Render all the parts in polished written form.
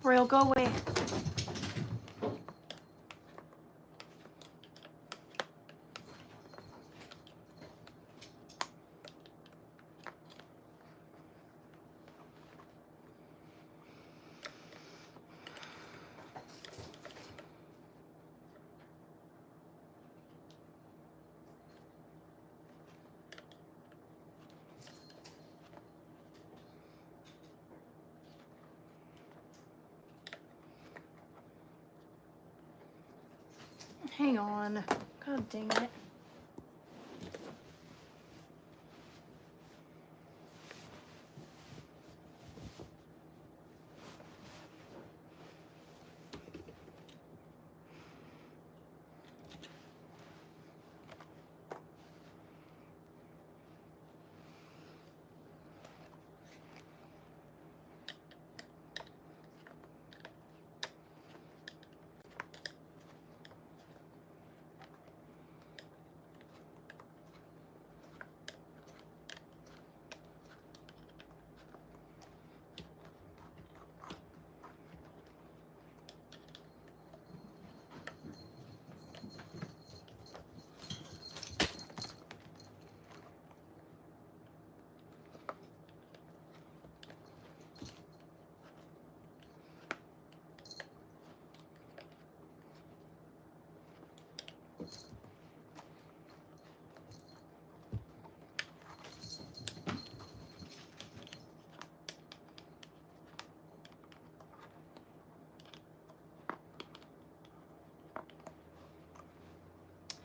Royal, go away. Hang on. God dang it.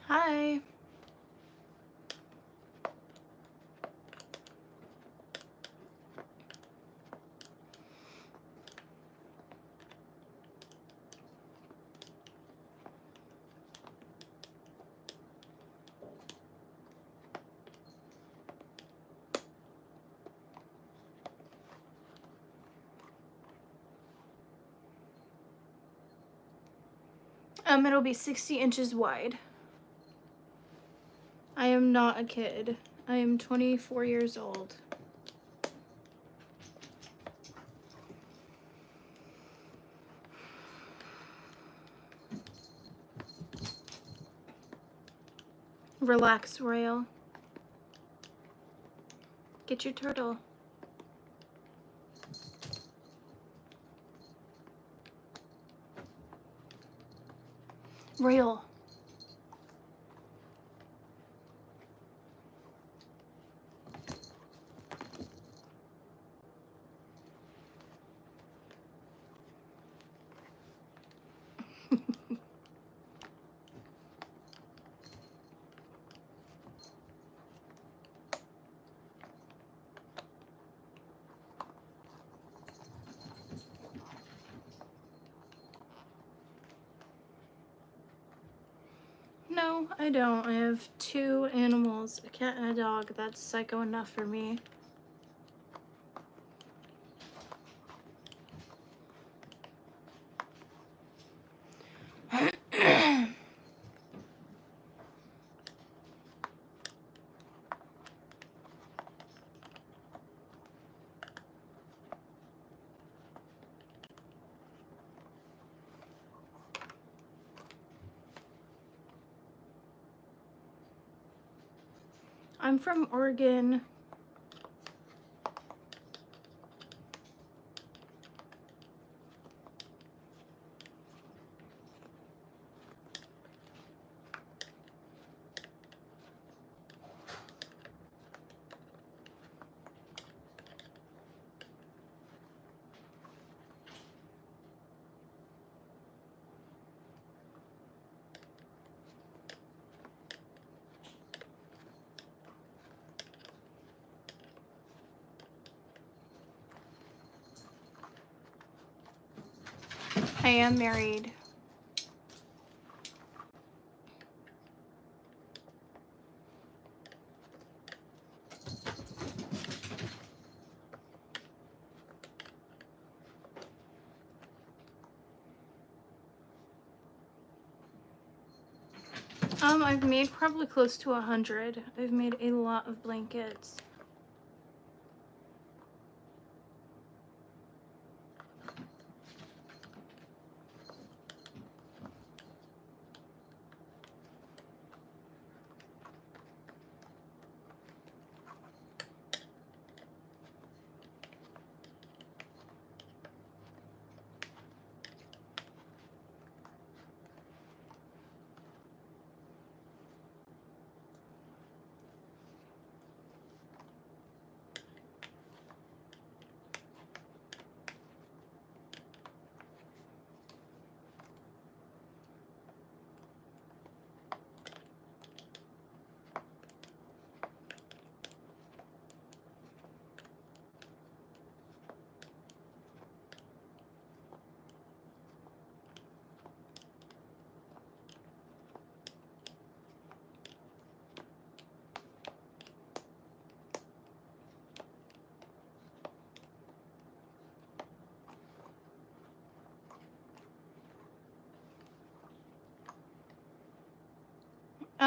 Hi. It'll be 60 inches wide. I am not a kid. I am 24 years old. Relax, Royal. Get your turtle. Royal. No, I don't. I have 2 animals, a cat and a dog. That's psycho enough for me. I'm from Oregon. I am married. I've made probably close to 100. I've made a lot of blankets.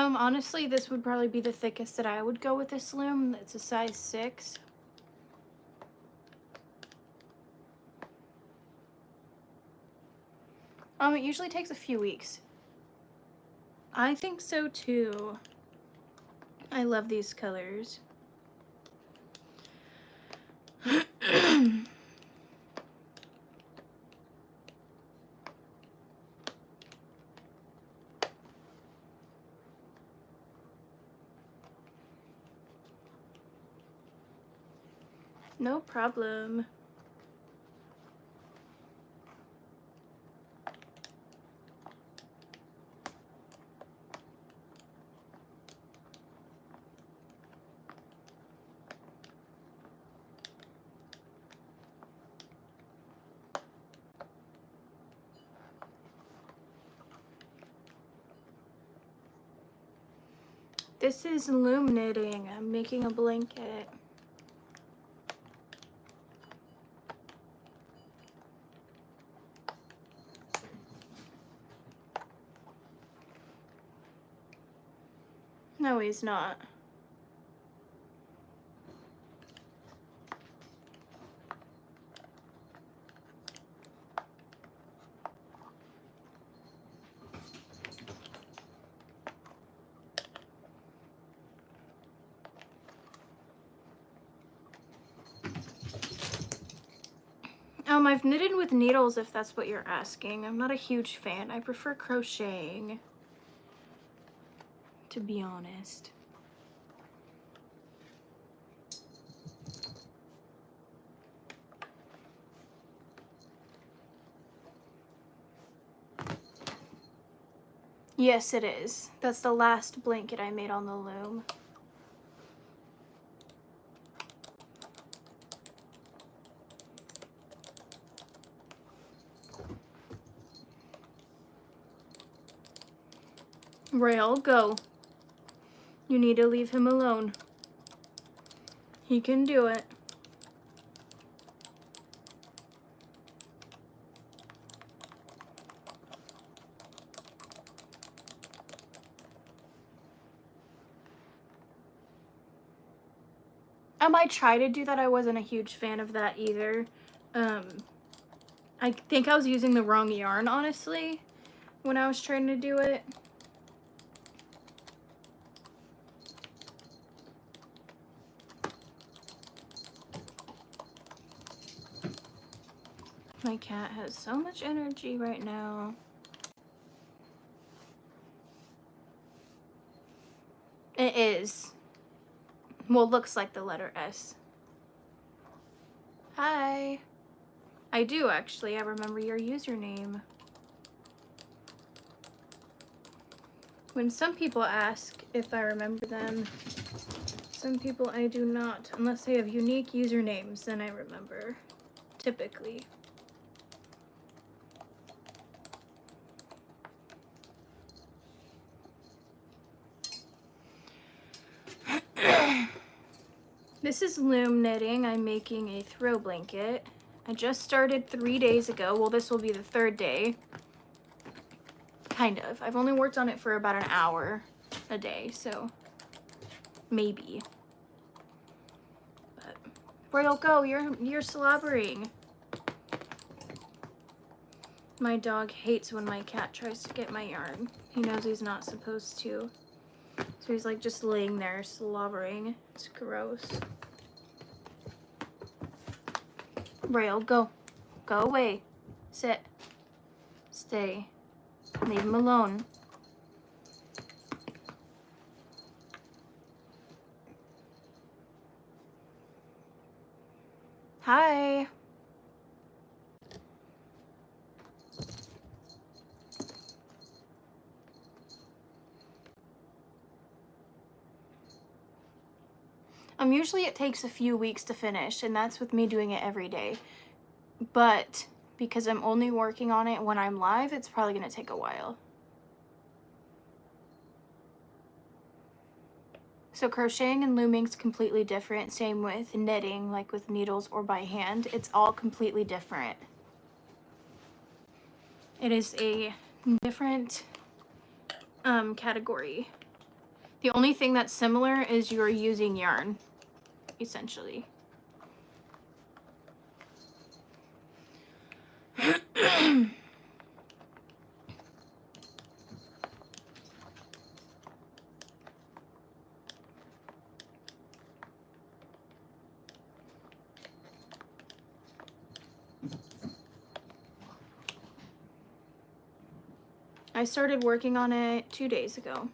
Honestly, this would probably be the thickest that I would go with this loom. It's a size 6. It usually takes a few weeks. I think so too. I love these colors. No problem. This is loom knitting. I'm making a blanket. No, he's not. I've knitted with needles if that's what you're asking. I'm not a huge fan. I prefer crocheting, to be honest. Yes, it is. That's the last blanket I made on the loom. Rail, go. You need to leave him alone. He can do it. I tried to do that. I wasn't a huge fan of that either. I think I was using the wrong yarn, honestly, when I was trying to do it. My cat has so much energy right now. It is. Well, looks like the letter S. Hi. I do, actually. I remember your username. When some people ask if I remember them, some people I do not. Unless they have unique usernames, then I remember. Typically. This is loom knitting. I'm making a throw blanket. I just started 3 days ago. Well, this will be the 3rd day. Kind of. I've only worked on it for about an hour a day, so maybe. But Royal, go. You're slobbering. My dog hates when my cat tries to get my yarn. He knows he's not supposed to. So he's like just laying there slobbering. It's gross. Rail, go. Go away. Sit. Stay. Leave him alone. Hi. Usually it takes a few weeks to finish, and that's with me doing it every day. But because I'm only working on it when I'm live, it's probably going to take a while. So crocheting and looming is completely different. Same with knitting, like with needles or by hand. It's all completely different. It is a different category. The only thing that's similar is you're using yarn, essentially. I started working on it 2 days ago.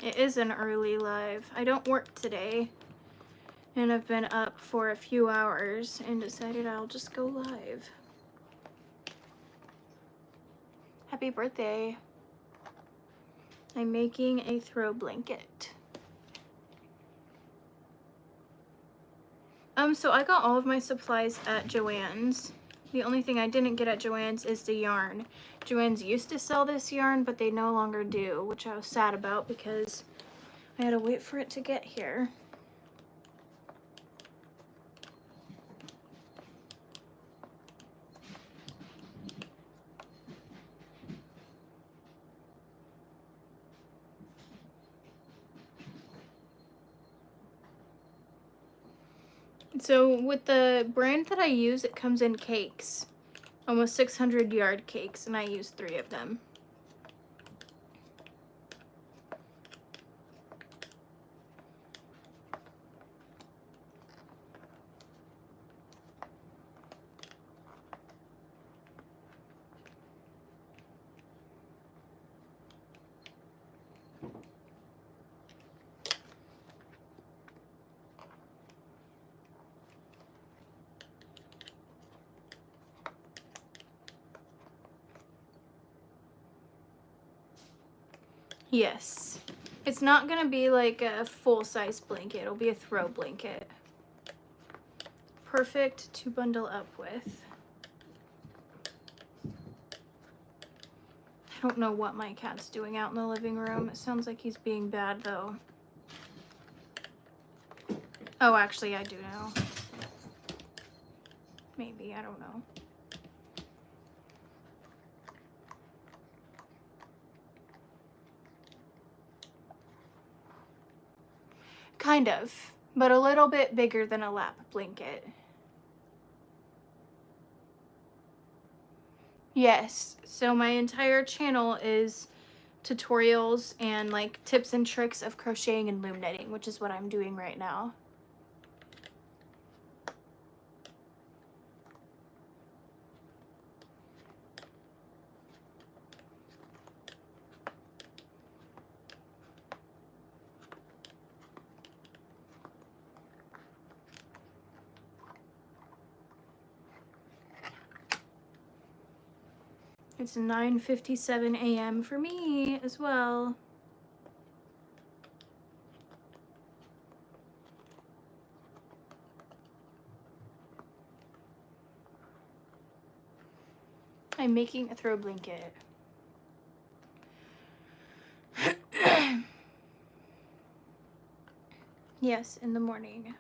It is an early live. I don't work today, and I've been up for a few hours and decided I'll just go live. Happy birthday. I'm making a throw blanket. So I got all of my supplies at Joann's. The only thing I didn't get at Joann's is the yarn. Joann's used to sell this yarn, but they no longer do, which I was sad about because I had to wait for it to get here. So with the brand that I use, it comes in cakes, almost 600 yard cakes, and I use 3 of them. Yes. It's not gonna be like a full-size blanket. It'll be a throw blanket. Perfect to bundle up with. I don't know what my cat's doing out in the living room. It sounds like he's being bad though. Oh, actually I do know. Maybe, I don't know. Kind of, but a little bit bigger than a lap blanket. Yes, so my entire channel is tutorials and like tips and tricks of crocheting and loom knitting, which is what I'm doing right now. It's 9:57 a.m. for me as well. I'm making a throw blanket. Yes, in the morning.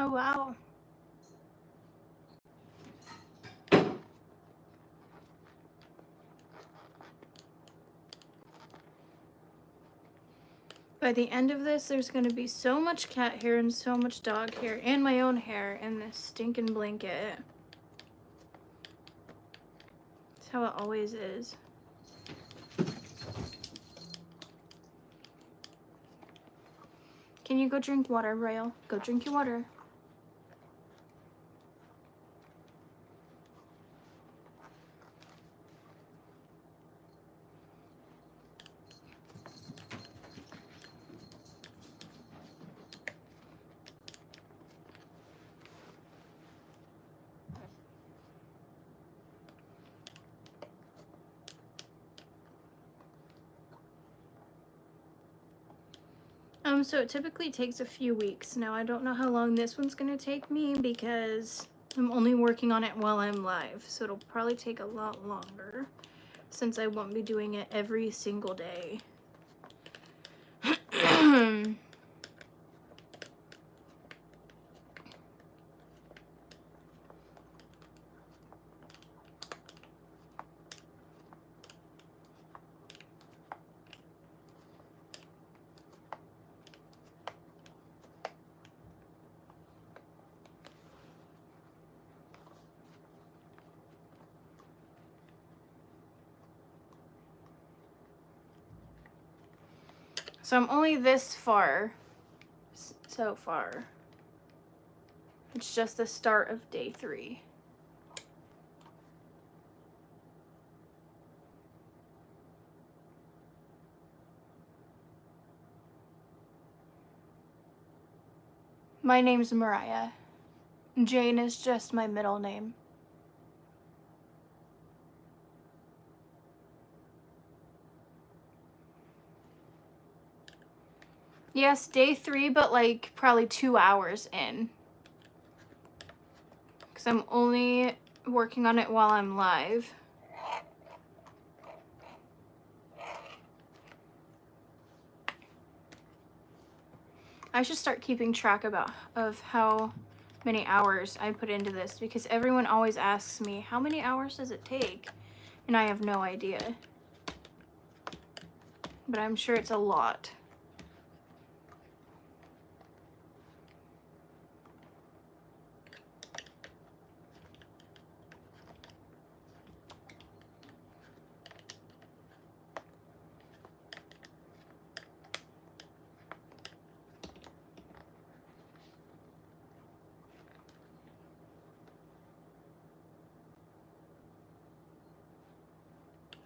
Oh, wow. By the end of this, there's going to be so much cat hair and so much dog hair and my own hair in this stinking blanket. That's how it always is. Can you go drink water, Royal? Go drink your water. So it typically takes a few weeks. Now I don't know how long this one's gonna take me because I'm only working on it while I'm live. So it'll probably take a lot longer since I won't be doing it every single day. So I'm only this far so far. It's just the start of day 3. My name's Mariah. Jane is just my middle name. Yes, day 3, but like probably 2 hours in. Because I'm only working on it while I'm live. I should start keeping track of how many hours I put into this, because everyone always asks me, how many hours does it take? And I have no idea. But I'm sure it's a lot.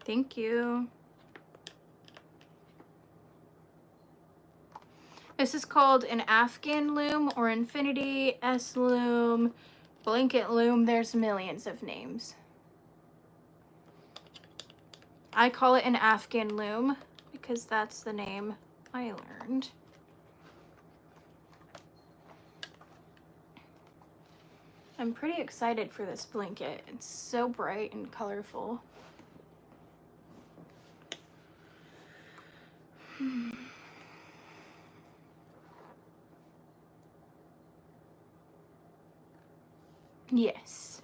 Thank you. This is called an Afghan loom or infinity S loom, blanket loom. There's millions of names. I call it an Afghan loom because that's the name I learned. I'm pretty excited for this blanket. It's so bright and colorful. Yes.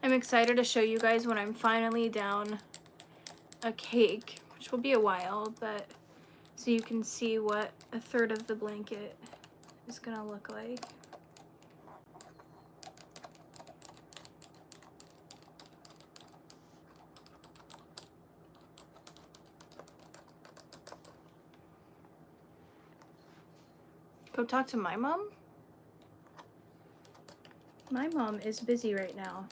I'm excited to show you guys when I'm finally down a cake, which will be a while, but so you can see what a third of the blanket is gonna look like. Go talk to my mom? My mom is busy right now.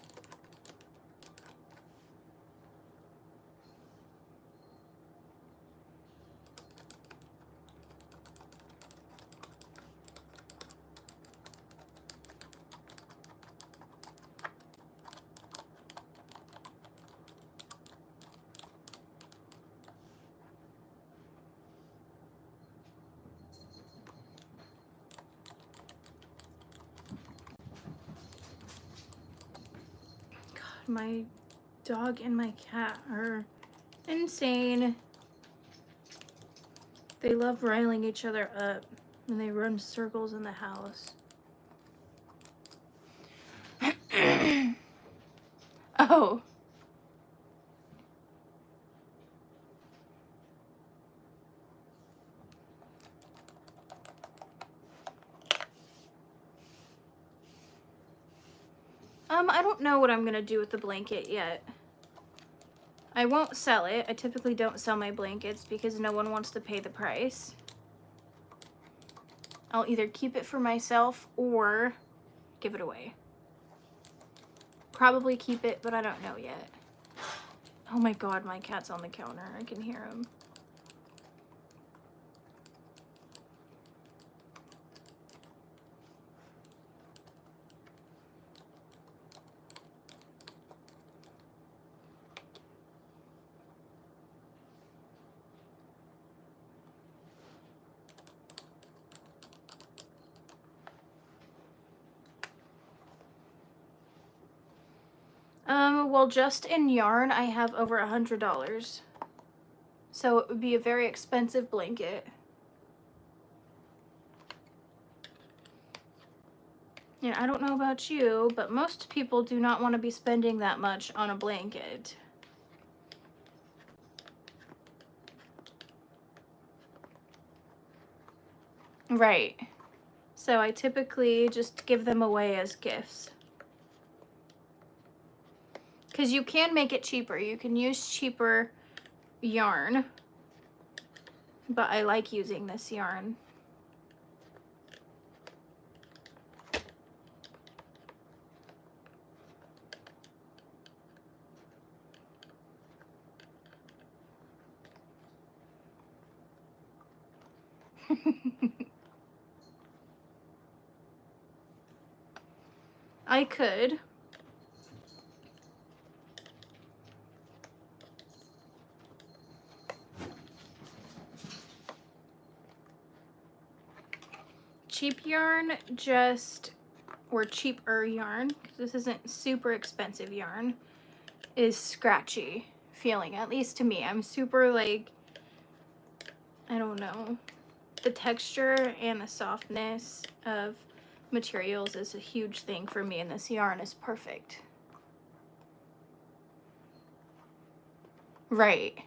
My dog and my cat are insane. They love riling each other up and they run circles in the house. Oh. I don't know what I'm gonna do with the blanket yet. I won't sell it. I typically don't sell my blankets because no one wants to pay the price. I'll either keep it for myself or give it away. Probably keep it, but I don't know yet. Oh my god, my cat's on the counter. I can hear him. Well, just in yarn, I have over $100. So it would be a very expensive blanket. And I don't know about you, but most people do not want to be spending that much on a blanket. Right. So I typically just give them away as gifts. Because you can make it cheaper. You can use cheaper yarn. But I like using this yarn. I could. Cheap yarn or cheaper yarn, because this isn't super expensive yarn, is scratchy feeling, at least to me. I'm super like, I don't know. The texture and the softness of materials is a huge thing for me, and this yarn is perfect. Right.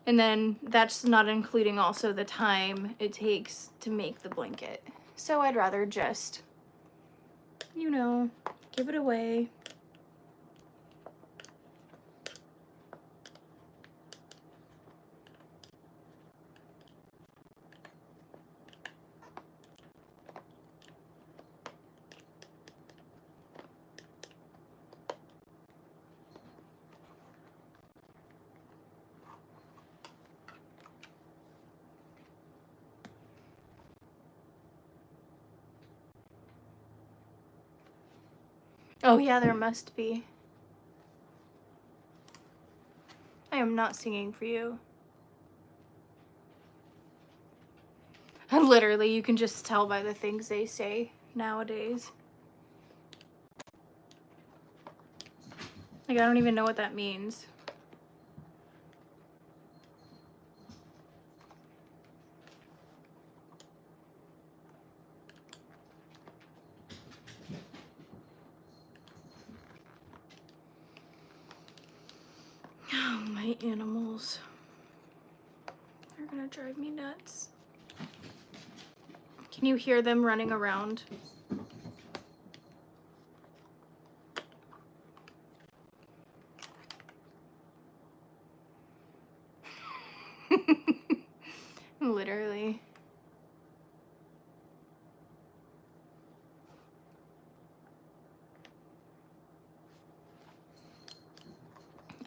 And then that's not including also the time it takes to make the blanket. So I'd rather just, you know, give it away. Oh yeah, there must be. I am not singing for you. Literally, you can just tell by the things they say nowadays. Like, I don't even know what that means. Oh, my animals. They're gonna drive me nuts. Can you hear them running around? Literally.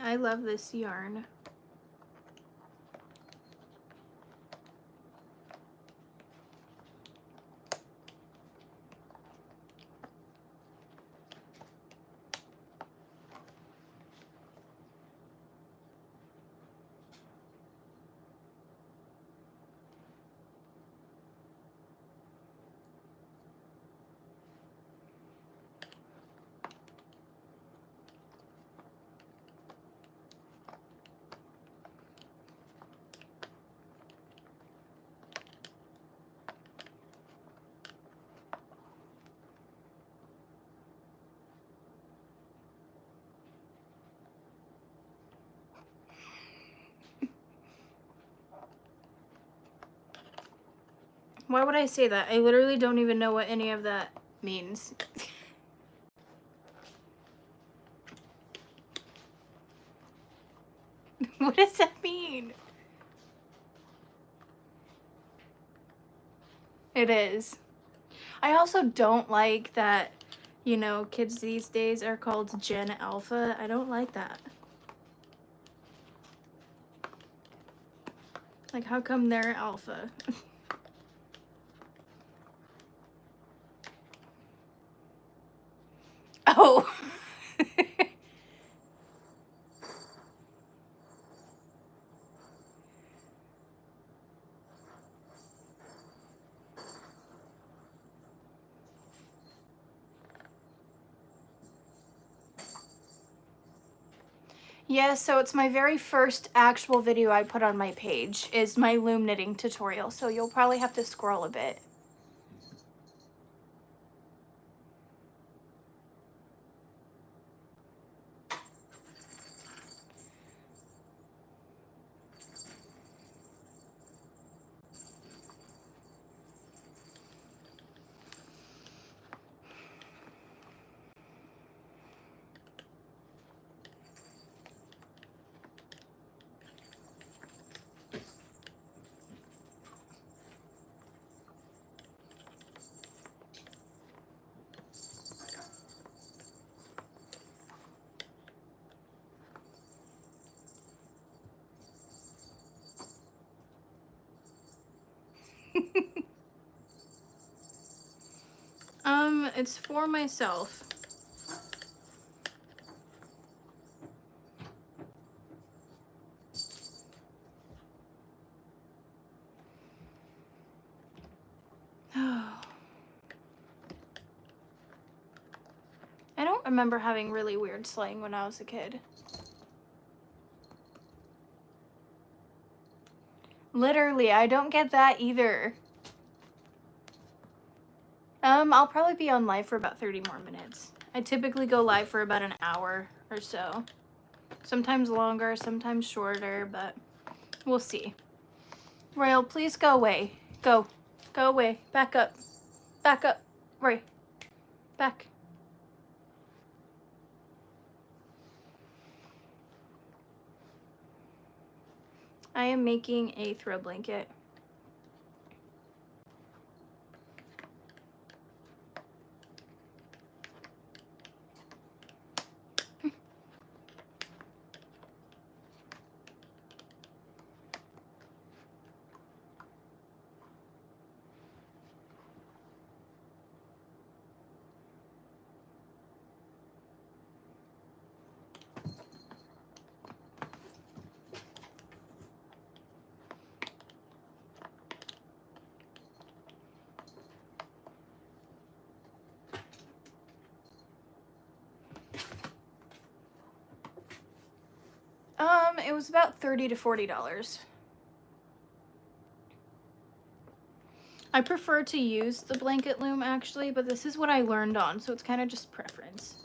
I love this yarn. Why would I say that? I literally don't even know what any of that means. What does that mean? It is. I also don't like that, you know, kids these days are called Gen Alpha. I don't like that. Like, how come they're alpha? Oh. Yeah, so it's my very first actual video I put on my page is my loom knitting tutorial, so you'll probably have to scroll a bit. It's for myself. I don't remember having really weird slang when I was a kid. Literally, I don't get that either. I'll probably be on live for about 30 more minutes. I typically go live for about an hour or so. Sometimes longer, sometimes shorter, but we'll see. Royal, please go away. Go. Go away. Back up. Back up. Roy. Back. I am making a throw blanket. It was about $30 to $40. I prefer to use the blanket loom actually, but this is what I learned on, so it's kind of just preference.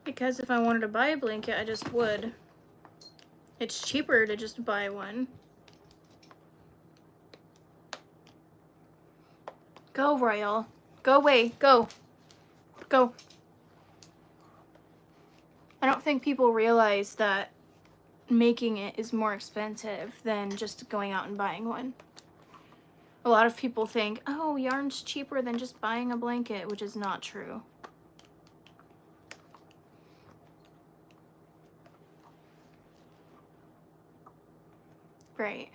Because if I wanted to buy a blanket, I just would. It's cheaper to just buy one. Go, Royal. Go away. Go. Go. I don't think people realize that making it is more expensive than just going out and buying one. A lot of people think, oh, yarn's cheaper than just buying a blanket, which is not true. Right.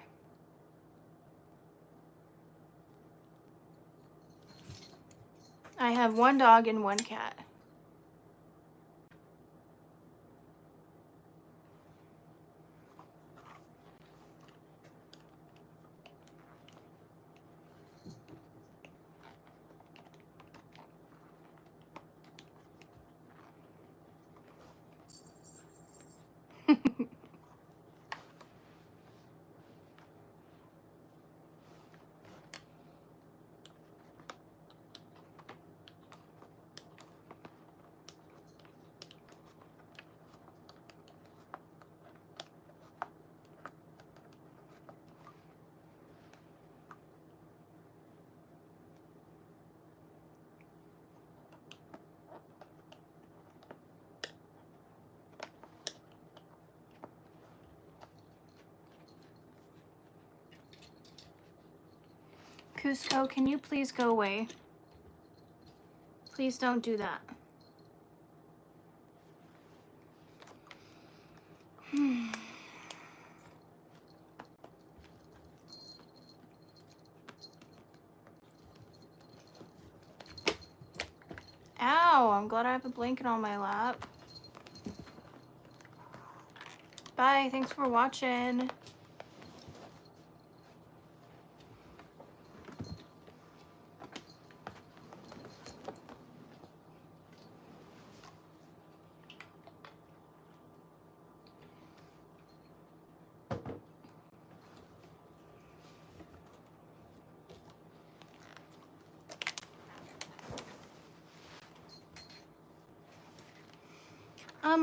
I have one dog and one cat. Cusco, can you please go away? Please don't do that. Ow, I'm glad I have a blanket on my lap. Bye, thanks for watching.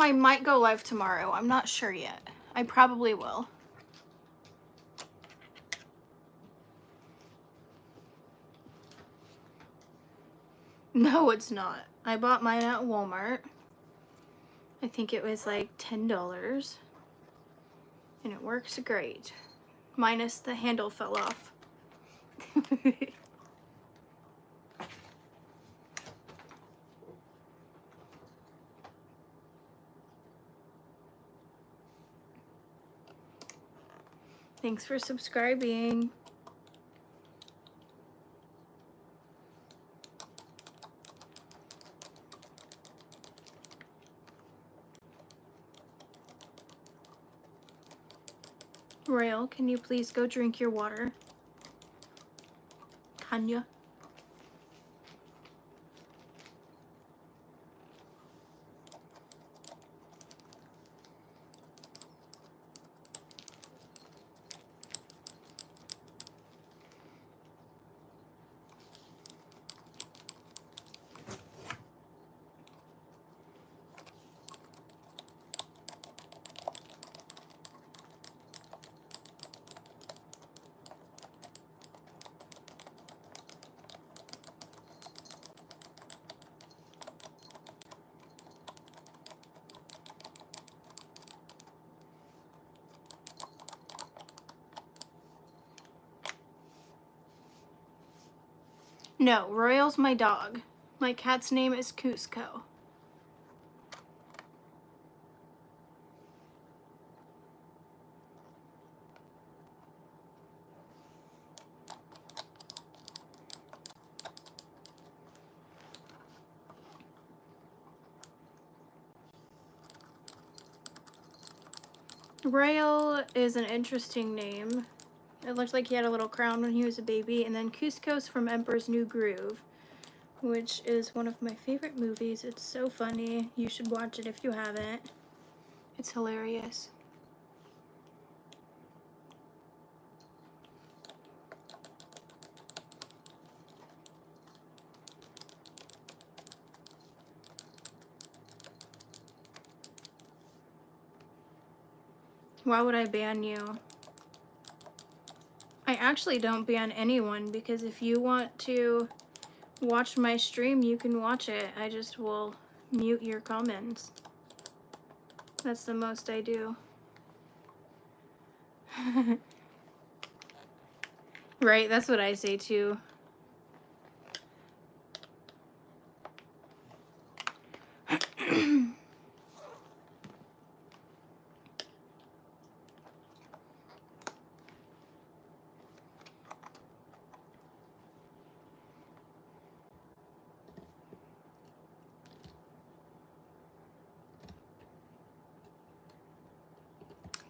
I might go live tomorrow. I'm not sure yet. I probably will. No, it's not. I bought mine at Walmart. I think it was like $10. And it works great. Minus the handle fell off. Thanks for subscribing. Royal, can you please go drink your water? Can ya? No, Royal's my dog. My cat's name is Cusco. Royal is an interesting name. It looked like he had a little crown when he was a baby. And then Cusco's from Emperor's New Groove, which is one of my favorite movies. It's so funny. You should watch it if you haven't. It's hilarious. Why would I ban you? I actually don't ban anyone, because if you want to watch my stream, you can watch it. I just will mute your comments. That's the most I do. Right, that's what I say too.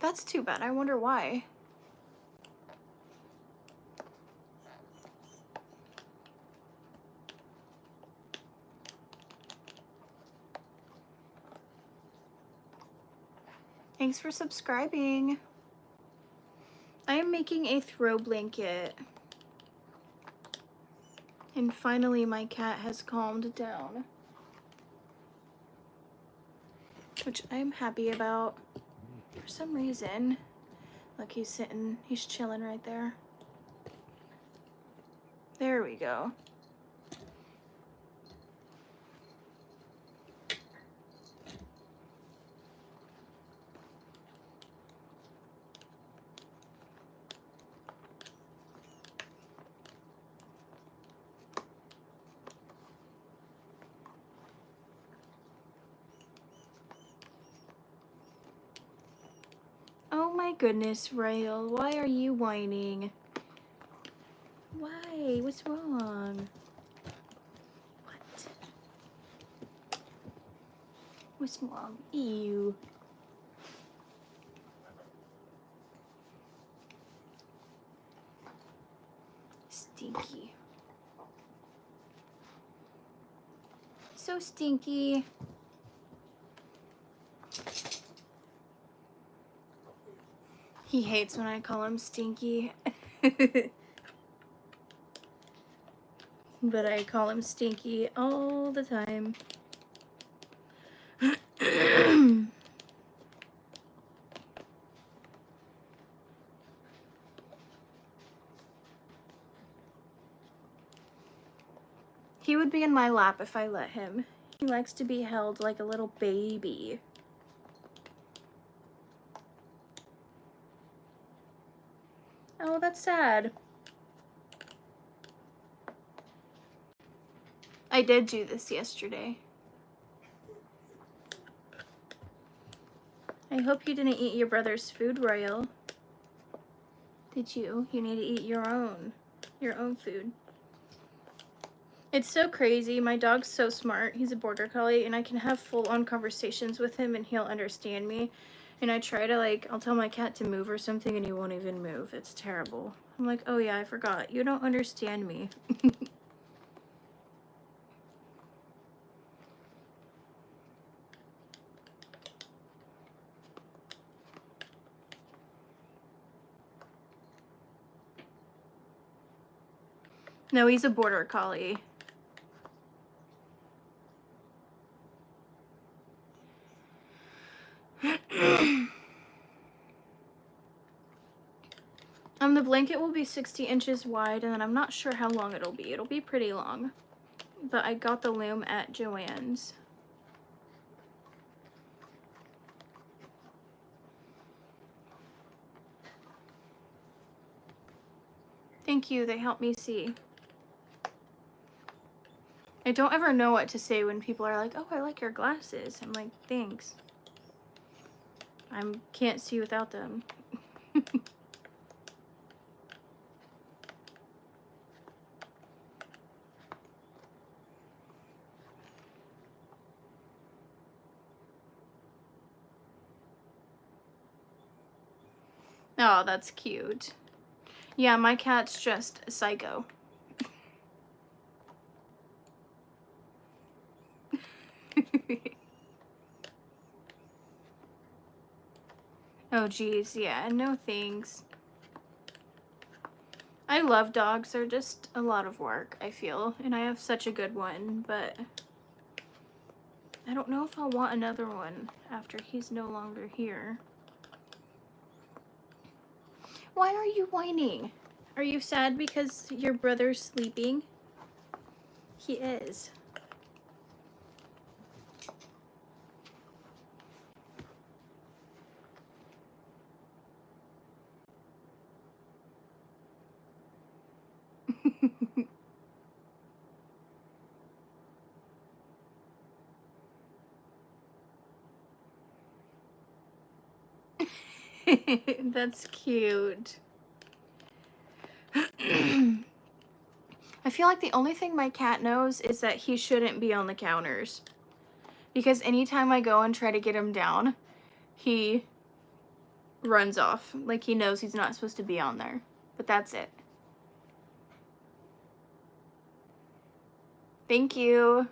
That's too bad. I wonder why. Thanks for subscribing. I am making a throw blanket. And finally my cat has calmed down, which I'm happy about. For some reason, look, he's sitting, he's chilling right there. There we go. my goodness, Rail. Why are you whining? Why? What's wrong? What? What's wrong? Ew. Stinky. So stinky. He hates when I call him stinky. But I call him stinky all the time. He would be in my lap if I let him. He likes to be held like a little baby. Oh, that's sad. I did do this yesterday. I hope you didn't eat your brother's food, Royal. Did you? You need to eat your own food. It's so crazy. My dog's so smart. He's a border collie, and I can have full-on conversations with him, and he'll understand me. And I try to, like, I'll tell my cat to move or something, and he won't even move. It's terrible. I'm like, oh yeah, I forgot. You don't understand me. No, he's a border collie. The blanket will be 60 inches wide, and then I'm not sure how long it'll be. It'll be pretty long. But I got the loom at Joann's. Thank you, they helped me see. I don't ever know what to say when people are like, oh, I like your glasses. I'm like, thanks. I can't see without them. Oh, that's cute. Yeah, my cat's just a psycho. Oh geez, yeah, no thanks. I love dogs, they're just a lot of work, I feel, and I have such a good one, but I don't know if I'll want another one after he's no longer here. Why are you whining? Are you sad because your brother's sleeping? He is. That's cute. I feel like the only thing my cat knows is that he shouldn't be on the counters. Because anytime I go and try to get him down, he runs off. Like he knows he's not supposed to be on there. But that's it. Thank you.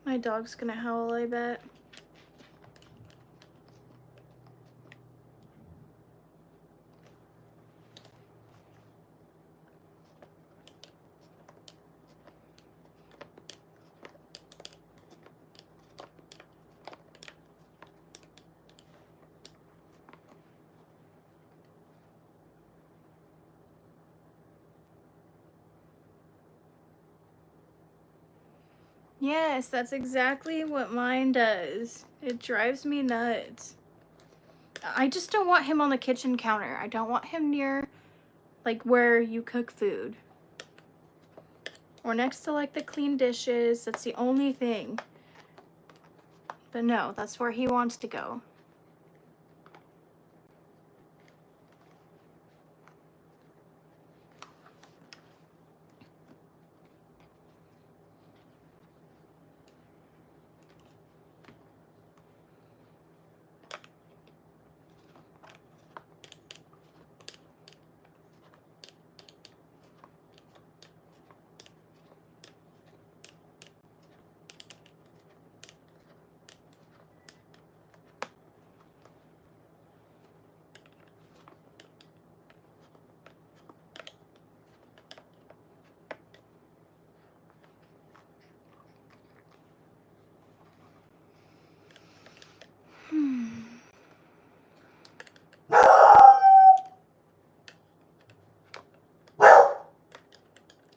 My dog's gonna howl, I bet. Yes, that's exactly what mine does. It drives me nuts. I just don't want him on the kitchen counter. I don't want him near, like, where you cook food. Or next to, like, the clean dishes. That's the only thing. But no, that's where he wants to go.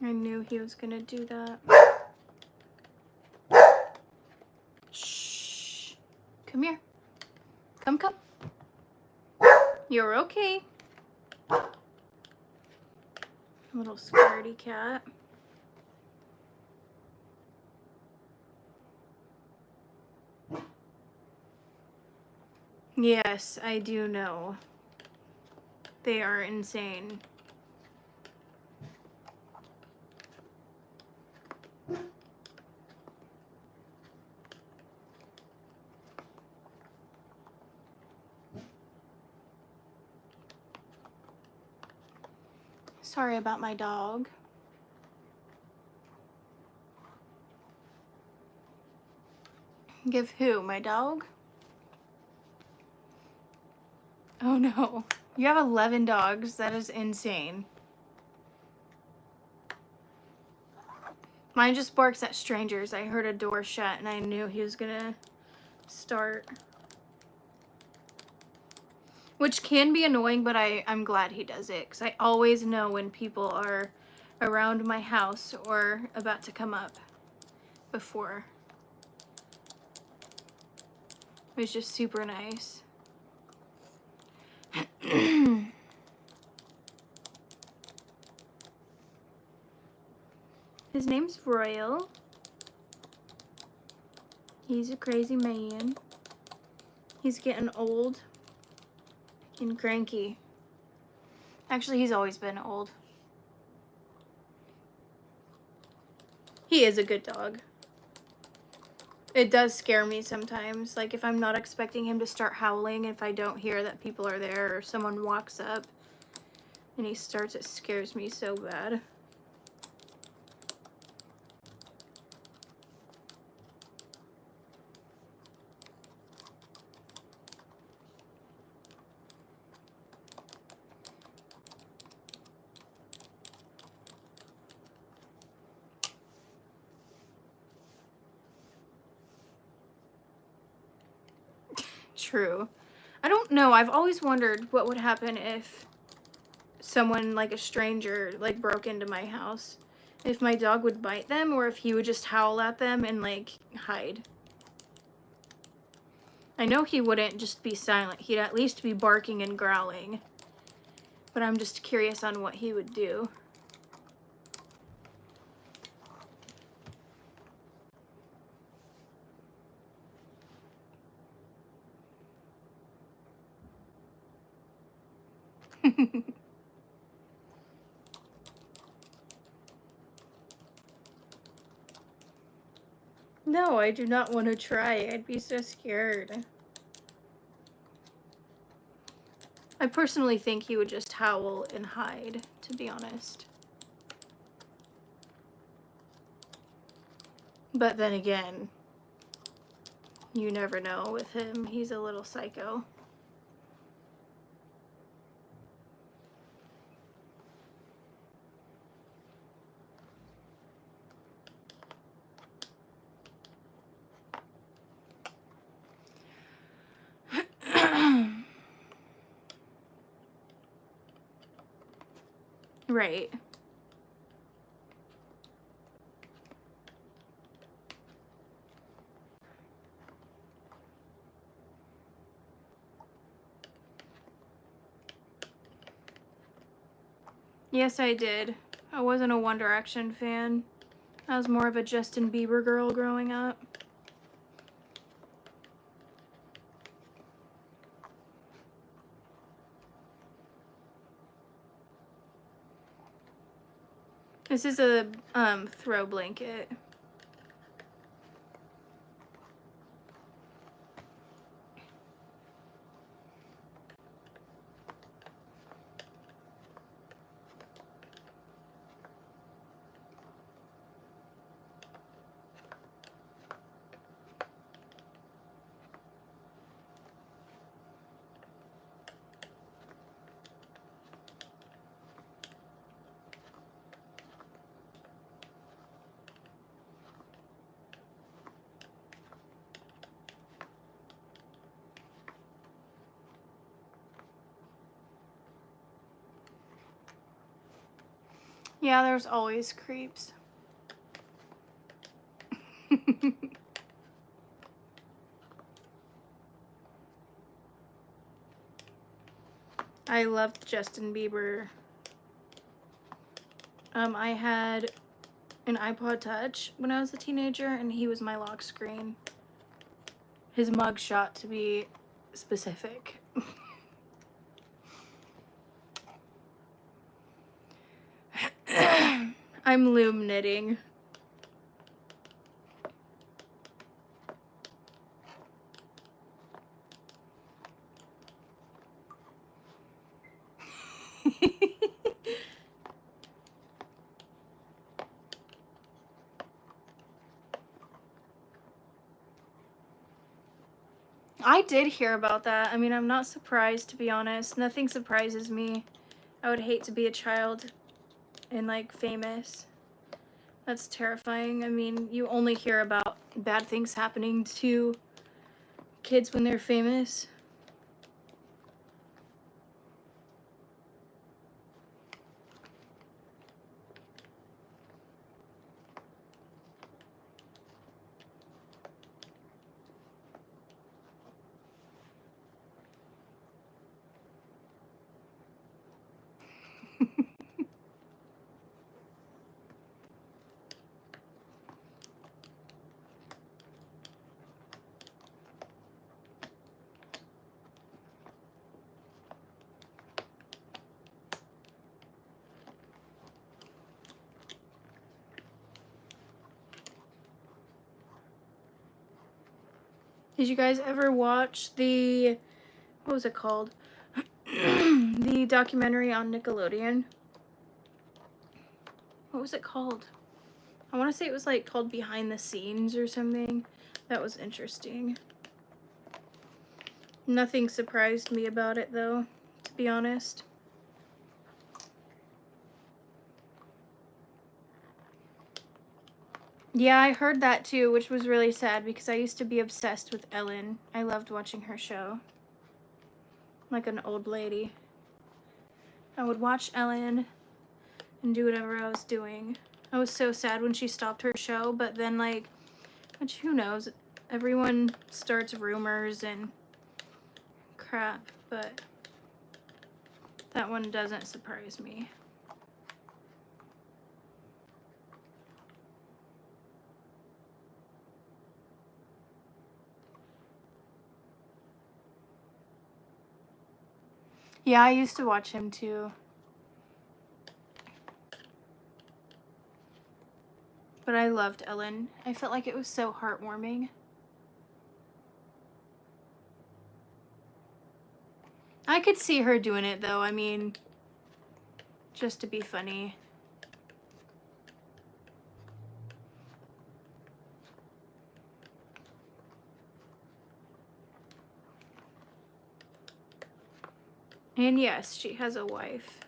I knew he was gonna do that. Shh. Come here. Come. You're okay. Little scaredy cat. Yes, I do know. They are insane. Sorry about my dog. Give who? My dog? Oh no. You have 11 dogs. That is insane. Mine just barks at strangers. I heard a door shut and I knew he was gonna start. Which can be annoying, but I'm glad he does it, because I always know when people are around my house or about to come up before. It was just super nice. His name's Royal. He's a crazy man. He's getting old and cranky. Actually, he's always been old. He is a good dog. It does scare me sometimes. Like, if I'm not expecting him to start howling, if I don't hear that people are there or someone walks up and he starts, it scares me so bad. True. I don't know. I've always wondered what would happen if someone, like a stranger, like broke into my house. If my dog would bite them or if he would just howl at them and like hide. I know he wouldn't just be silent. He'd at least be barking and growling. But I'm just curious on what he would do. No, I do not want to try. I'd be so scared. I personally think he would just howl and hide, to be honest. But then again, you never know with him. He's a little psycho. Right. Yes, I did. I wasn't a One Direction fan. I was more of a Justin Bieber girl growing up. This is a throw blanket. Yeah, there's always creeps. I loved Justin Bieber. I had an iPod Touch when I was a teenager, and he was my lock screen. His mugshot, to be specific. I'm loom knitting. I did hear about that. I mean, I'm not surprised, to be honest. Nothing surprises me. I would hate to be a child and, like, famous. That's terrifying. I mean, you only hear about bad things happening to kids when they're famous. Did you guys ever watch the, what was it called? The documentary on Nickelodeon? What was it called? I want to say it was like called Behind the Scenes or something. That was interesting. Nothing surprised me about it though, to be honest. Yeah, I heard that too, which was really sad because I used to be obsessed with Ellen. I loved watching her show. Like an old lady. I would watch Ellen and do whatever I was doing. I was so sad when she stopped her show, but then, like, which who knows? Everyone starts rumors and crap, but that one doesn't surprise me. Yeah, I used to watch him too. But I loved Ellen. I felt like it was so heartwarming. I could see her doing it though, I mean, just to be funny. And yes, she has a wife.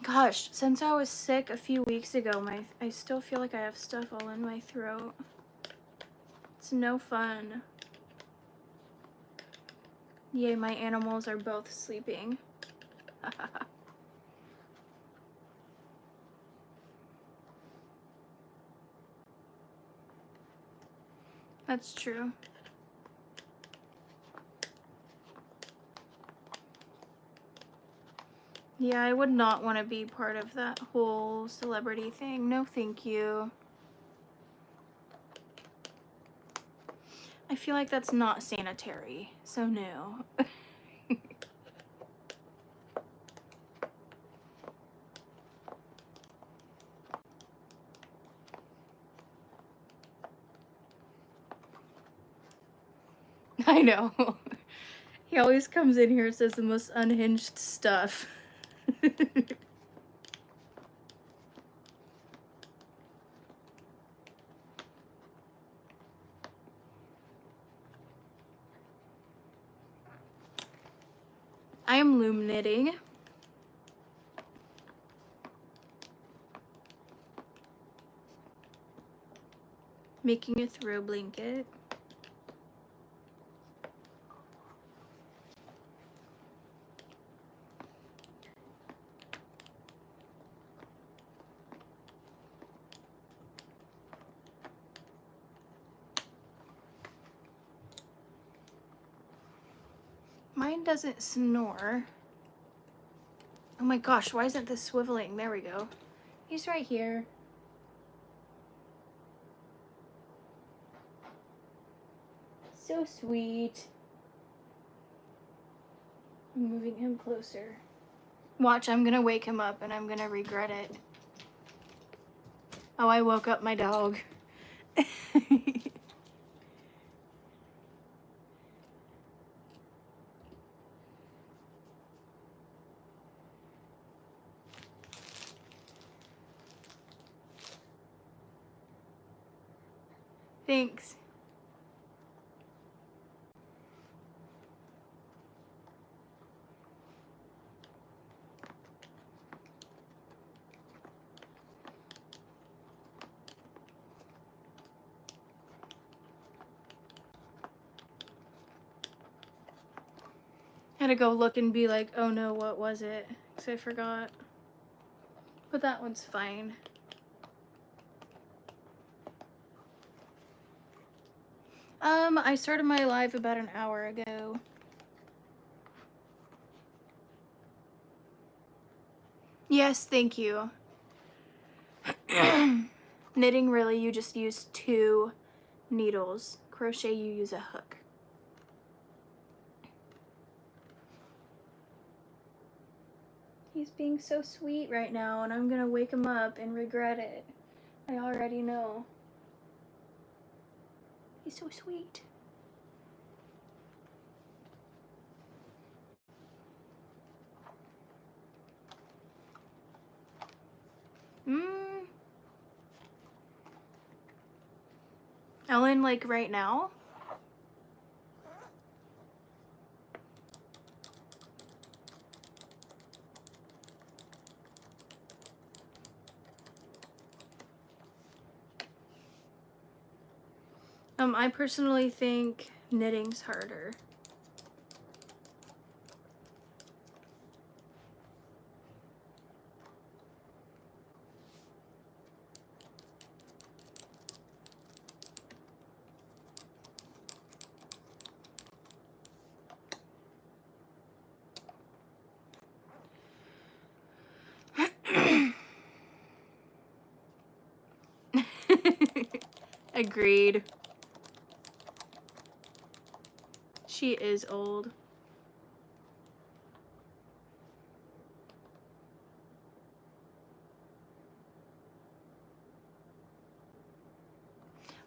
Gosh, since I was sick a few weeks ago, I still feel like I have stuff all in my throat. It's no fun. Yay, my animals are both sleeping. That's true. Yeah, I would not want to be part of that whole celebrity thing. No, thank you. I feel like that's not sanitary, so no. I know. He always comes in here and says the most unhinged stuff. I am loom knitting. Making a throw blanket. Mine doesn't snore. Oh my gosh, why isn't this swiveling? There we go. He's right here. So sweet. I'm moving him closer. Watch, I'm gonna wake him up and I'm gonna regret it. Oh, I woke up my dog. Thanks. Had to go look and be like, oh no, what was it? Because I forgot. But that one's fine. I started my live about an hour ago. Yes, thank you. Knitting, really, you just use 2 needles. Crochet, you use a hook. He's being so sweet right now, and I'm gonna wake him up and regret it. I already know. He's so sweet. Ellen, like right now? I personally think knitting's harder. Agreed. She is old.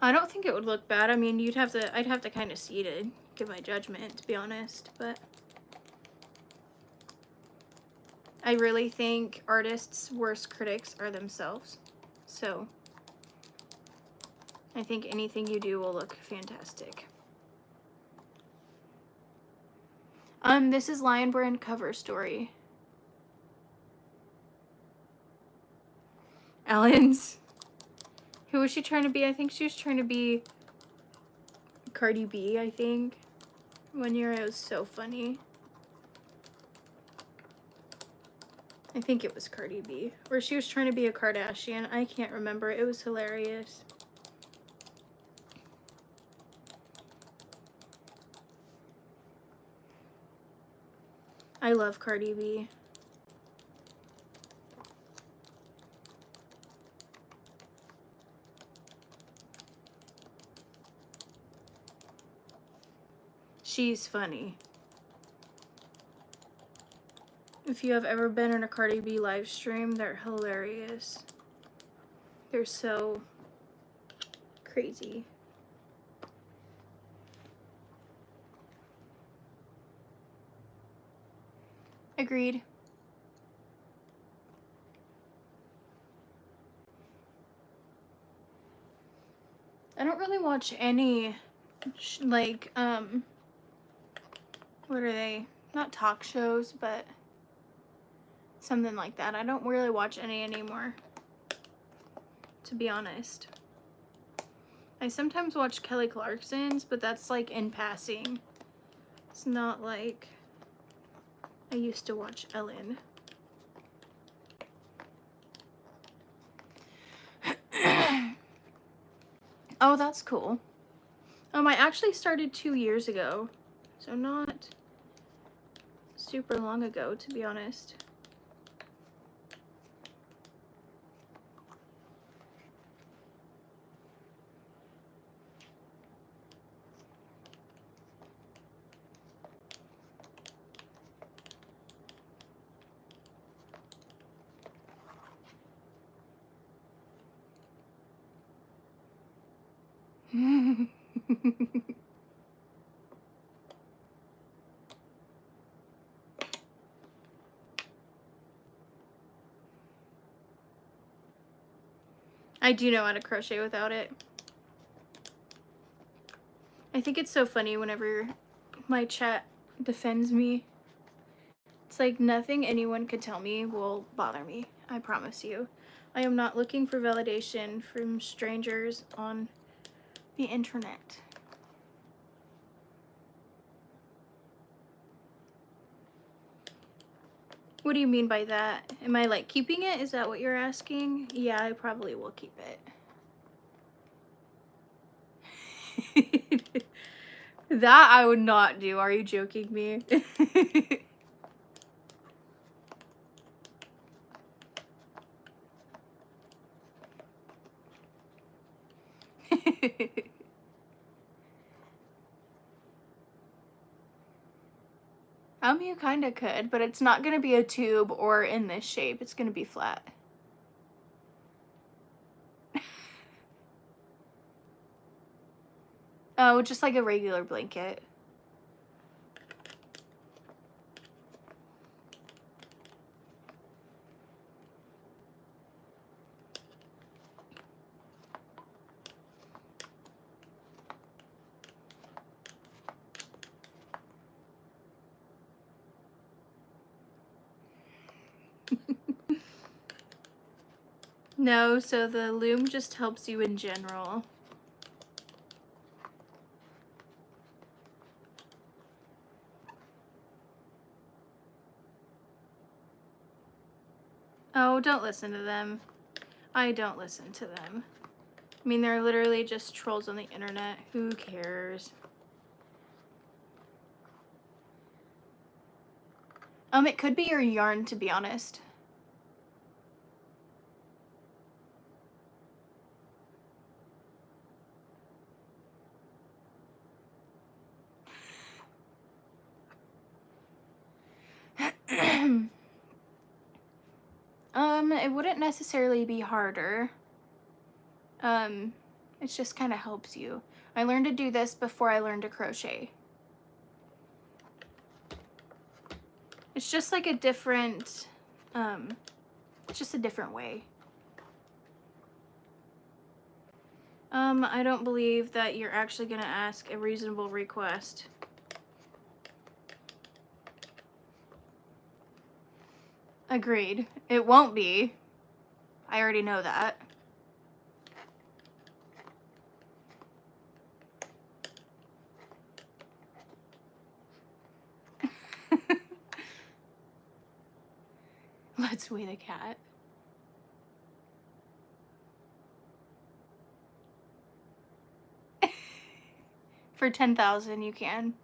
I don't think it would look bad. I mean, I'd have to kind of see to give my judgment, to be honest, but I really think artists' worst critics are themselves. So I think anything you do will look fantastic. This is Lion Brand cover story. Ellen's. Who was she trying to be? I think she was trying to be Cardi B, I think. One year it was so funny. I think it was Cardi B. Or she was trying to be a Kardashian. I can't remember. It was hilarious. I love Cardi B. She's funny. If you have ever been in a Cardi B live stream, they're hilarious. They're so crazy. Agreed. I don't really watch any, like, what are they? Not talk shows, but something like that. I don't really watch any anymore, to be honest. I sometimes watch Kelly Clarkson's, but that's like in passing. It's not like I used to watch Ellen. Oh, that's cool. I actually started 2 years ago, so not super long ago, to be honest. I do know how to crochet without it. I think it's so funny whenever my chat defends me. It's like nothing anyone could tell me will bother me. I promise you. I am not looking for validation from strangers on the internet. What do you mean by that? Am I like keeping it? Is that what you're asking? Yeah, I probably will keep it. That I would not do. Are you joking me? You kinda could, but it's not gonna be a tube or in this shape. It's gonna be flat. Oh, just like a regular blanket. No, so the loom just helps you in general. Oh, don't listen to them. I don't listen to them. I mean, they're literally just trolls on the internet. Who cares? It could be your yarn, to be honest. It wouldn't necessarily be harder. It just kind of helps you. I learned to do this before I learned to crochet. It's just like a different, it's just a different way. I don't believe that you're actually gonna ask a reasonable request. Agreed. It won't be. I already know that. Let's weigh the cat. For 10,000 you can.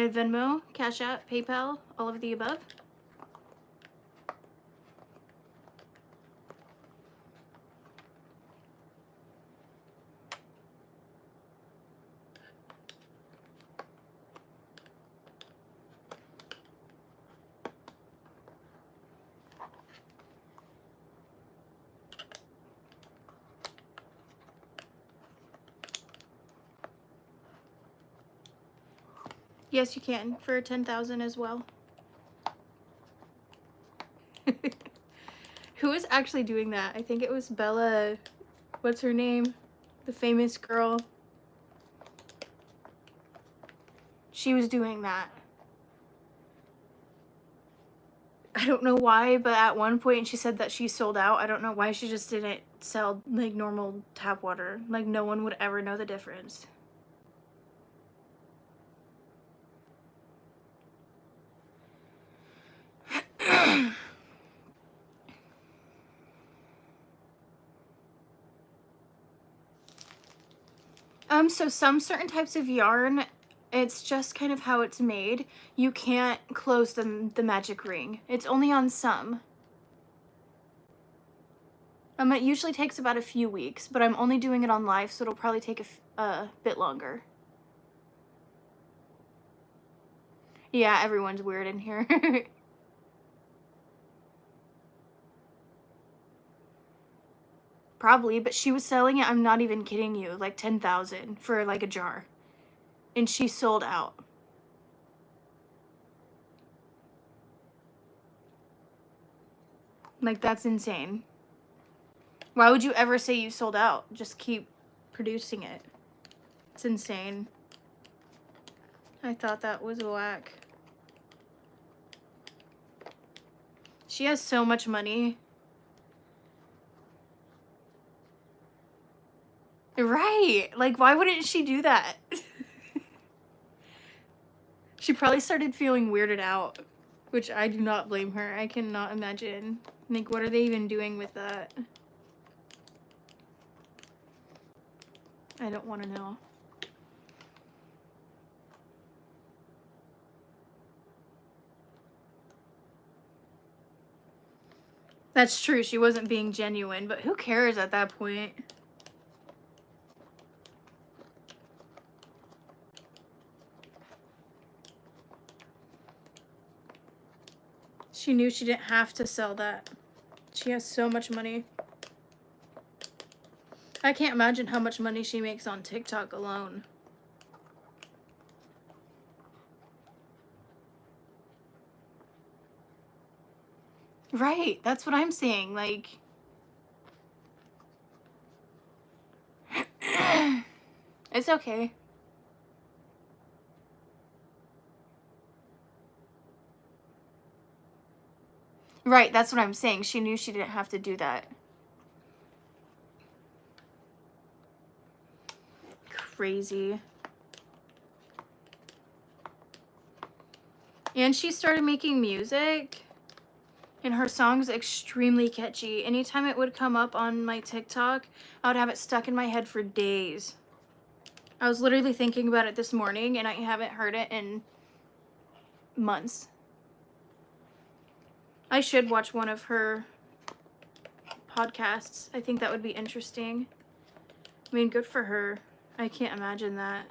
have Venmo, Cash App, PayPal, all of the above. Yes, you can, for 10,000 as well. Who is actually doing that? I think it was Bella, what's her name? The famous girl. She was doing that. I don't know why, but at one point she said that she sold out. I don't know why she just didn't sell like normal tap water. Like no one would ever know the difference. So some certain types of yarn, it's just kind of how it's made. You can't close the magic ring. It's only on some. It usually takes about a few weeks, but I'm only doing it on live, so it'll probably take a bit longer. Yeah, everyone's weird in here. Probably, but she was selling it, I'm not even kidding you, like 10,000 for like a jar. And she sold out. Like, that's insane. Why would you ever say you sold out? Just keep producing it. It's insane. I thought that was whack. She has so much money. Right. Like, why wouldn't she do that? She probably started feeling weirded out, which I do not blame her. I cannot imagine. Like, what are they even doing with that? I don't want to know. That's true. She wasn't being genuine, but who cares at that point? She knew she didn't have to sell that. She has so much money. I can't imagine how much money she makes on TikTok alone. Right, that's what I'm saying, like... It's okay. Right, that's what I'm saying. She knew she didn't have to do that. Crazy. And she started making music, and her song's extremely catchy. Anytime it would come up on my TikTok, I would have it stuck in my head for days. I was literally thinking about it this morning, and I haven't heard it in months. I should watch one of her podcasts. I think that would be interesting. I mean, good for her. I can't imagine that.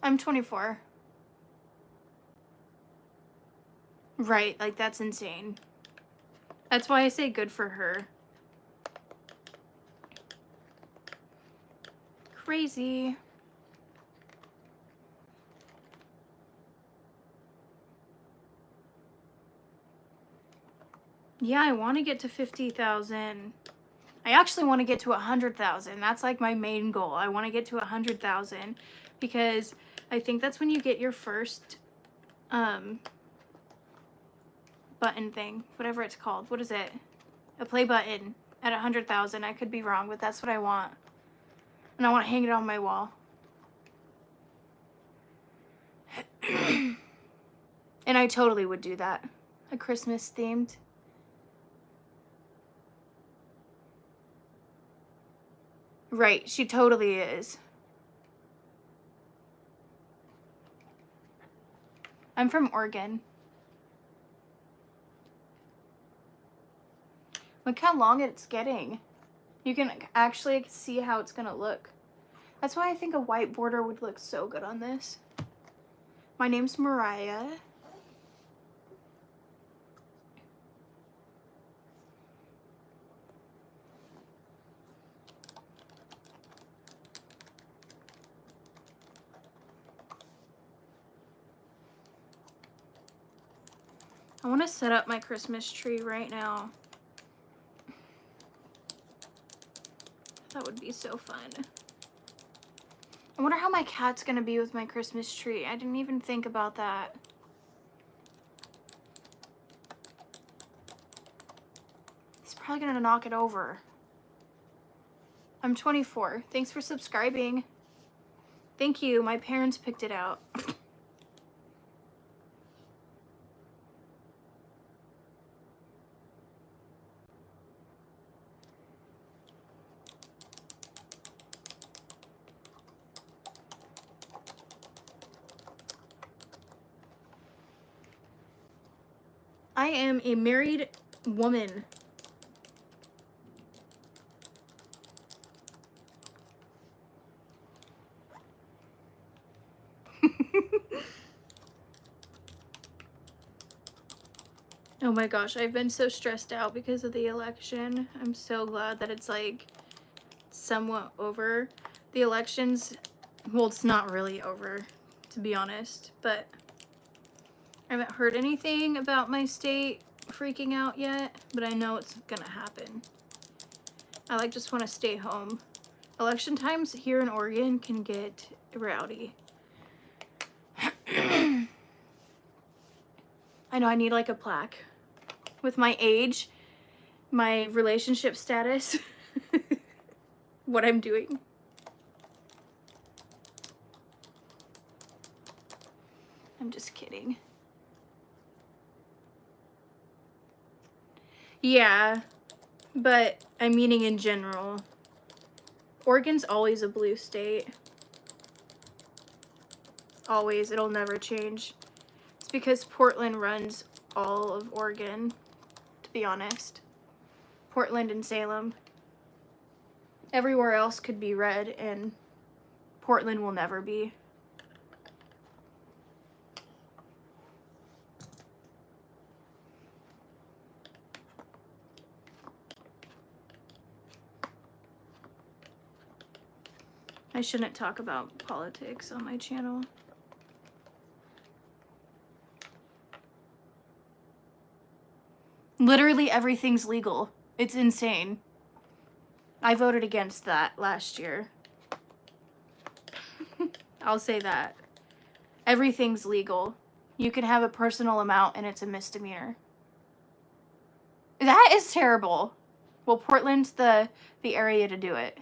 I'm 24. Right, like that's insane. That's why I say good for her. Crazy. Yeah, I want to get to 50,000. I actually want to get to 100,000. That's like my main goal. I want to get to 100,000 because I think that's when you get your first button thing, whatever it's called. What is it? A play button at 100,000. I could be wrong, but that's what I want. And I want to hang it on my wall. And I totally would do that. A Christmas themed. Right, she totally is. I'm from Oregon. Look how long it's getting. You can actually see how it's gonna look. That's why I think a white border would look so good on this. My name's Mariah. I want to set up my Christmas tree right now. That would be so fun. I wonder how my cat's gonna be with my Christmas tree. I didn't even think about that. He's probably gonna knock it over. I'm 24. Thanks for subscribing. Thank you. My parents picked it out. I am a married woman. Oh my gosh, I've been so stressed out because of the election. I'm so glad that it's like somewhat over. The elections, well, it's not really over, to be honest, but I haven't heard anything about my state freaking out yet, but I know it's gonna happen. I just want to stay home. Election times here in Oregon can get rowdy. I know I need like a plaque with my age, my relationship status, what I'm doing. I'm just kidding. Yeah, but I'm meaning in general. Oregon's always a blue state. Always. It'll never change. It's because Portland runs all of Oregon, to be honest. Portland and Salem. Everywhere else could be red, and Portland will never be. I shouldn't talk about politics on my channel. Literally everything's legal. It's insane. I voted against that last year. I'll say that. Everything's legal. You can have a personal amount and it's a misdemeanor. That is terrible. Well, Portland's the area to do it.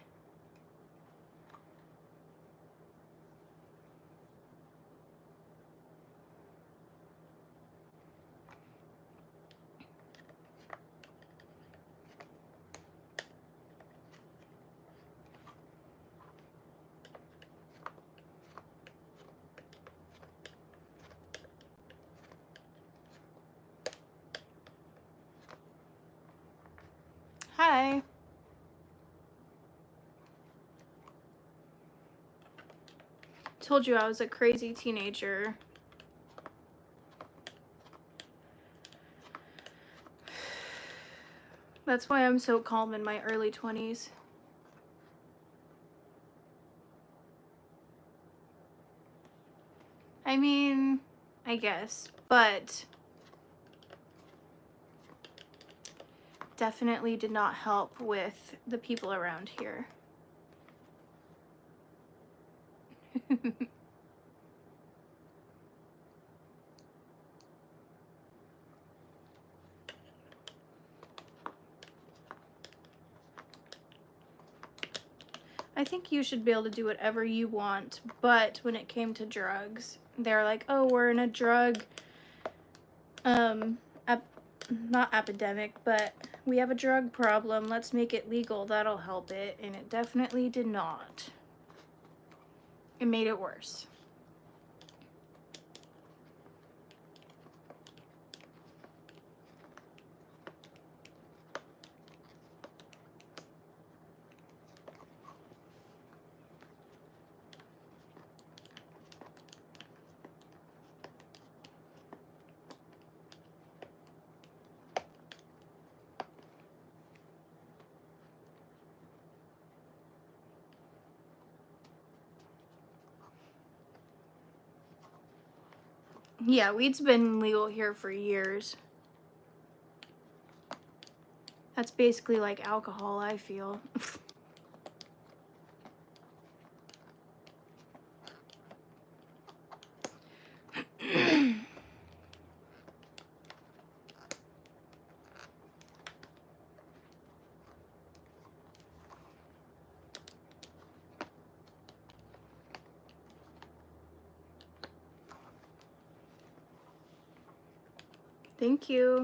Hi. Told you I was a crazy teenager. That's why I'm so calm in my early 20s. I mean, I guess, but definitely did not help with the people around here. I think you should be able to do whatever you want, but when it came to drugs, they're like, oh, we're in a drug not epidemic, but we have a drug problem. Let's make it legal. That'll help it. And it definitely did not. It made it worse. Yeah, weed's been legal here for years. That's basically like alcohol, I feel. Thank you.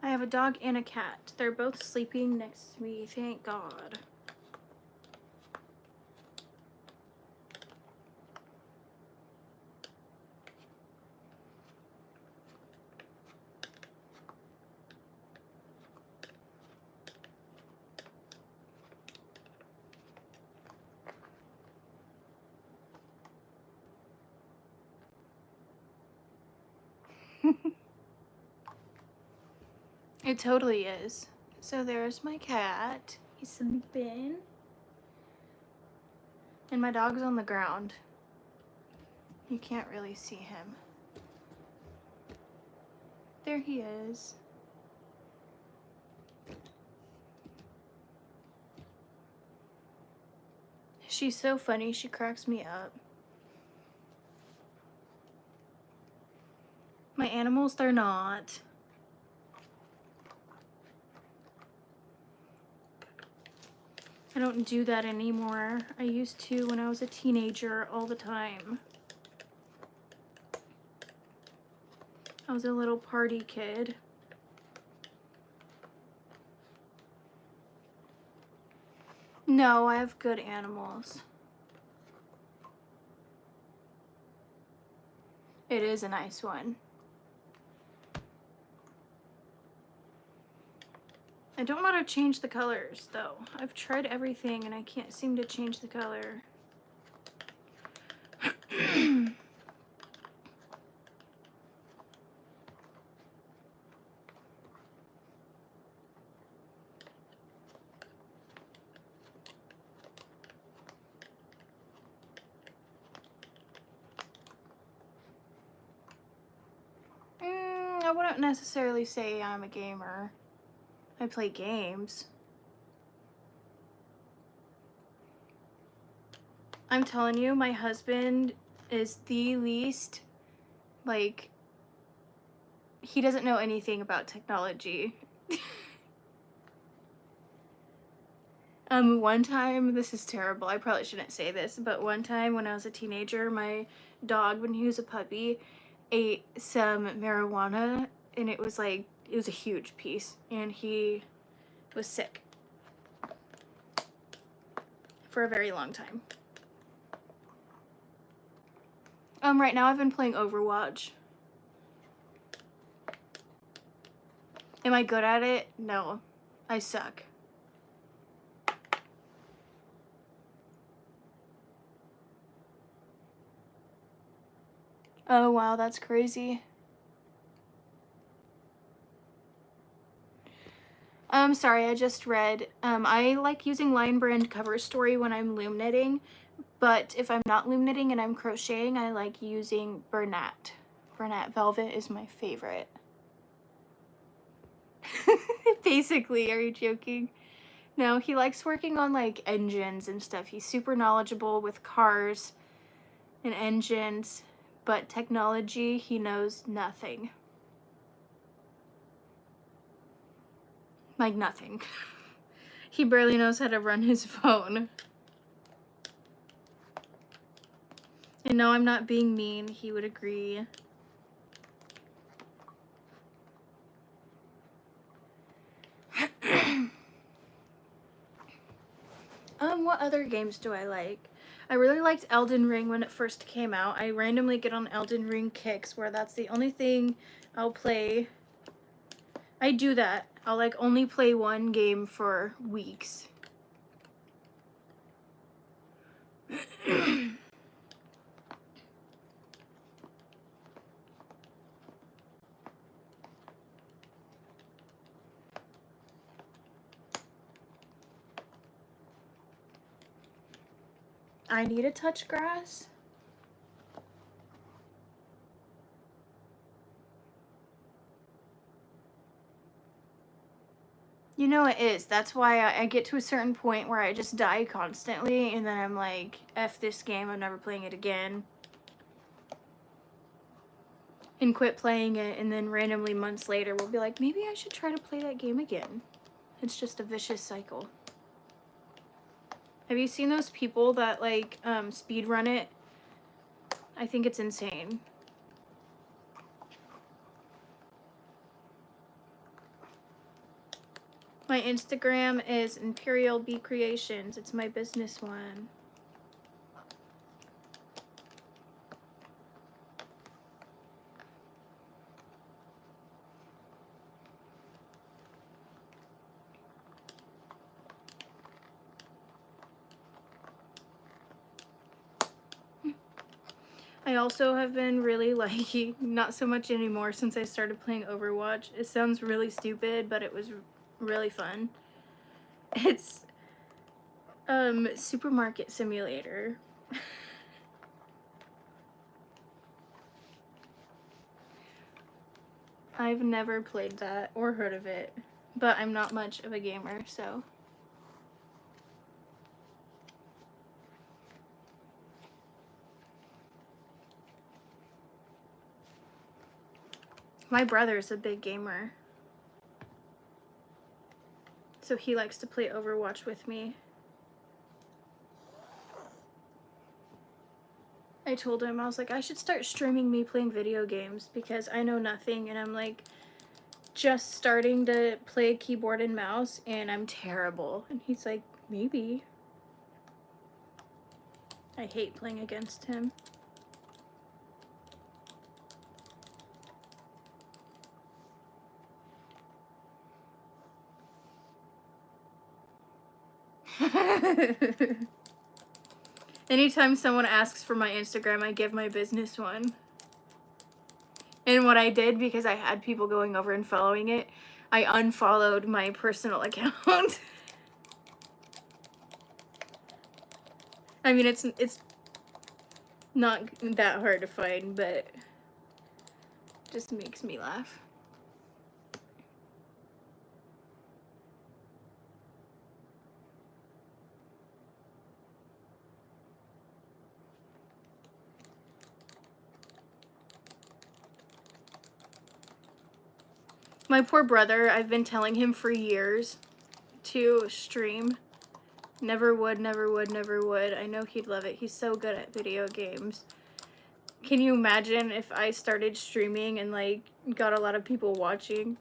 I have a dog and a cat. They're both sleeping next to me, thank God. It totally is. So there's my cat. He's sleeping. And my dog's on the ground. You can't really see him. There he is. She's so funny, she cracks me up. My animals, they're not. I don't do that anymore. I used to when I was a teenager all the time. I was a little party kid. No, I have good animals. It is a nice one. I don't know how to change the colors though. I've tried everything and I can't seem to change the color. I wouldn't necessarily say I'm a gamer. I play games. I'm telling you, my husband is the least, like, he doesn't know anything about technology. One time, this is terrible, I probably shouldn't say this, but one time when I was a teenager, my dog, when he was a puppy, ate some marijuana, and it was like, it was a huge piece, and he was sick for a very long time. Right now I've been playing Overwatch. Am I good at it? No, I suck. Oh wow, that's crazy. Sorry, I just read. I like using Line Brand Cover Story when I'm loom knitting, but if I'm not loom knitting and I'm crocheting, I like using Bernat. Bernat Velvet is my favorite. Basically, are you joking? No, he likes working on like engines and stuff. He's super knowledgeable with cars and engines, but technology, he knows nothing. Like nothing. He barely knows how to run his phone. And no, I'm not being mean. He would agree. What other games do I like? I really liked Elden Ring when it first came out. I randomly get on Elden Ring kicks where that's the only thing I'll play. I do that. I'll like only play one game for weeks. I need to touch grass. You know it is. That's why I get to a certain point where I just die constantly and then I'm like, F this game, I'm never playing it again. And quit playing it, and then randomly months later we'll be like, maybe I should try to play that game again. It's just a vicious cycle. Have you seen those people that like speed run it? I think it's insane. My Instagram is Imperial Bee Creations. It's my business one. I also have been really liking, not so much anymore since I started playing Overwatch. It sounds really stupid, but it was really fun. It's Supermarket Simulator. I've never played that or heard of it, but I'm not much of a gamer, so. My brother's a big gamer, so he likes to play Overwatch with me. I told him, I was like, I should start streaming me playing video games because I know nothing and I'm like just starting to play keyboard and mouse and I'm terrible. And he's like, maybe. I hate playing against him. Anytime someone asks for my Instagram, I give my business one. And what I did, because I had people going over and following it, I unfollowed my personal account. I mean, it's not that hard to find, but it just makes me laugh. My poor brother, I've been telling him for years to stream. Never would, never would, never would. I know he'd love it. He's so good at video games. Can you imagine if I started streaming and like got a lot of people watching?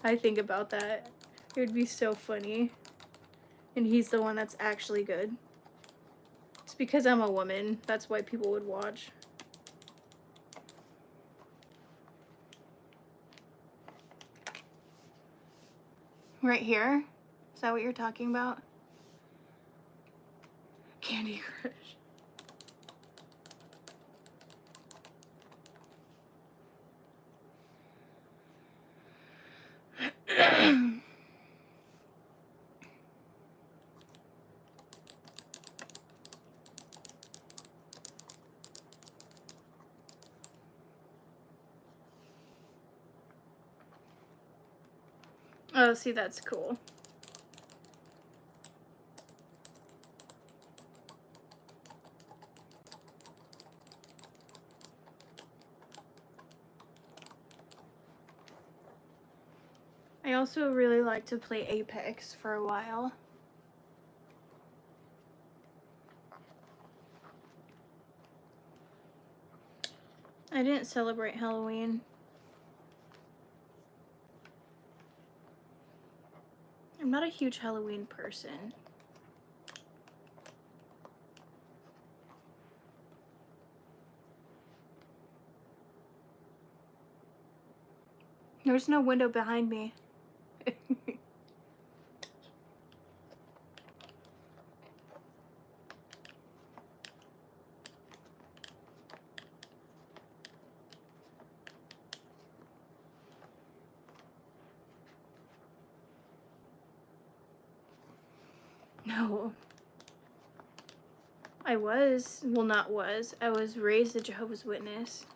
I think about that. It would be so funny. And he's the one that's actually good. It's because I'm a woman. That's why people would watch. Right here? Is that what you're talking about? Candy Crush. Oh, see, that's cool. I also really like to play Apex for a while. I didn't celebrate Halloween. I'm not a huge Halloween person. There's no window behind me. No. I was raised a Jehovah's Witness.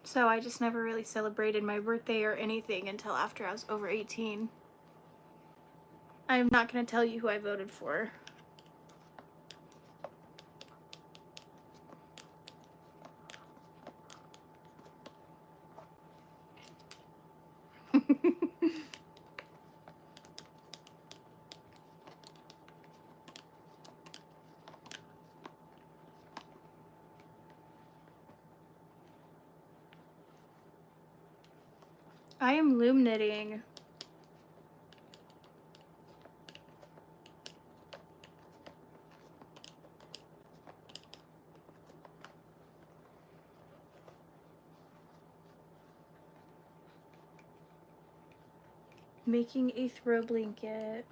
So I just never really celebrated my birthday or anything until after I was over 18. I'm not going to tell you who I voted for. I am loom knitting. Making a throw blanket.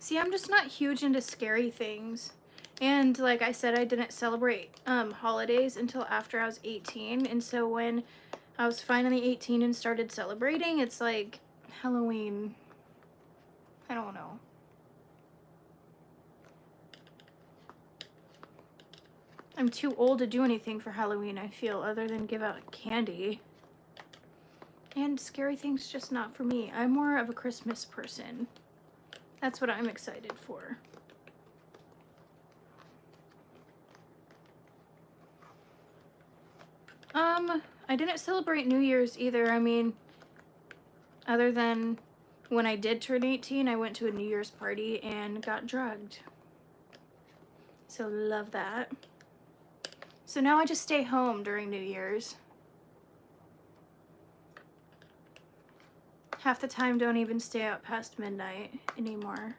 See, I'm just not huge into scary things. And like I said, I didn't celebrate holidays until after I was 18. And so when I was finally 18 and started celebrating, it's like Halloween. I don't know. I'm too old to do anything for Halloween, I feel, other than give out candy. And scary things just not for me. I'm more of a Christmas person. That's what I'm excited for. I didn't celebrate New Year's either. I mean, other than when I did turn 18, I went to a New Year's party and got drugged. So love that. So now I just stay home during New Year's. Half the time don't even stay out past midnight anymore.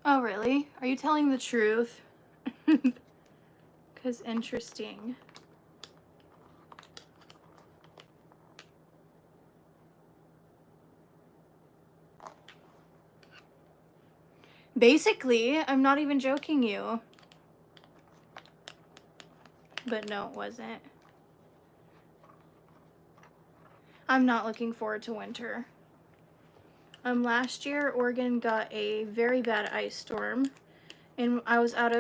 Oh, really? Are you telling the truth? 'Cause interesting. Basically, I'm not even joking you. But no, it wasn't. I'm not looking forward to winter. Last year, Oregon got a very bad ice storm, and I was out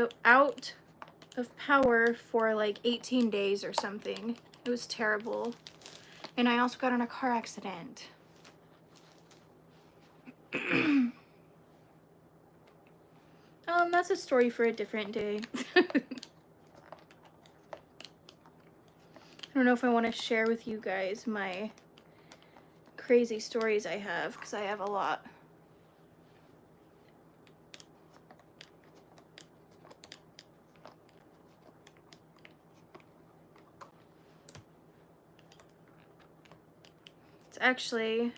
of power for like 18 days or something. It was terrible. And I also got in a car accident. That's a story for a different day. I don't know if I want to share with you guys my crazy stories I have, because I have a lot. It's actually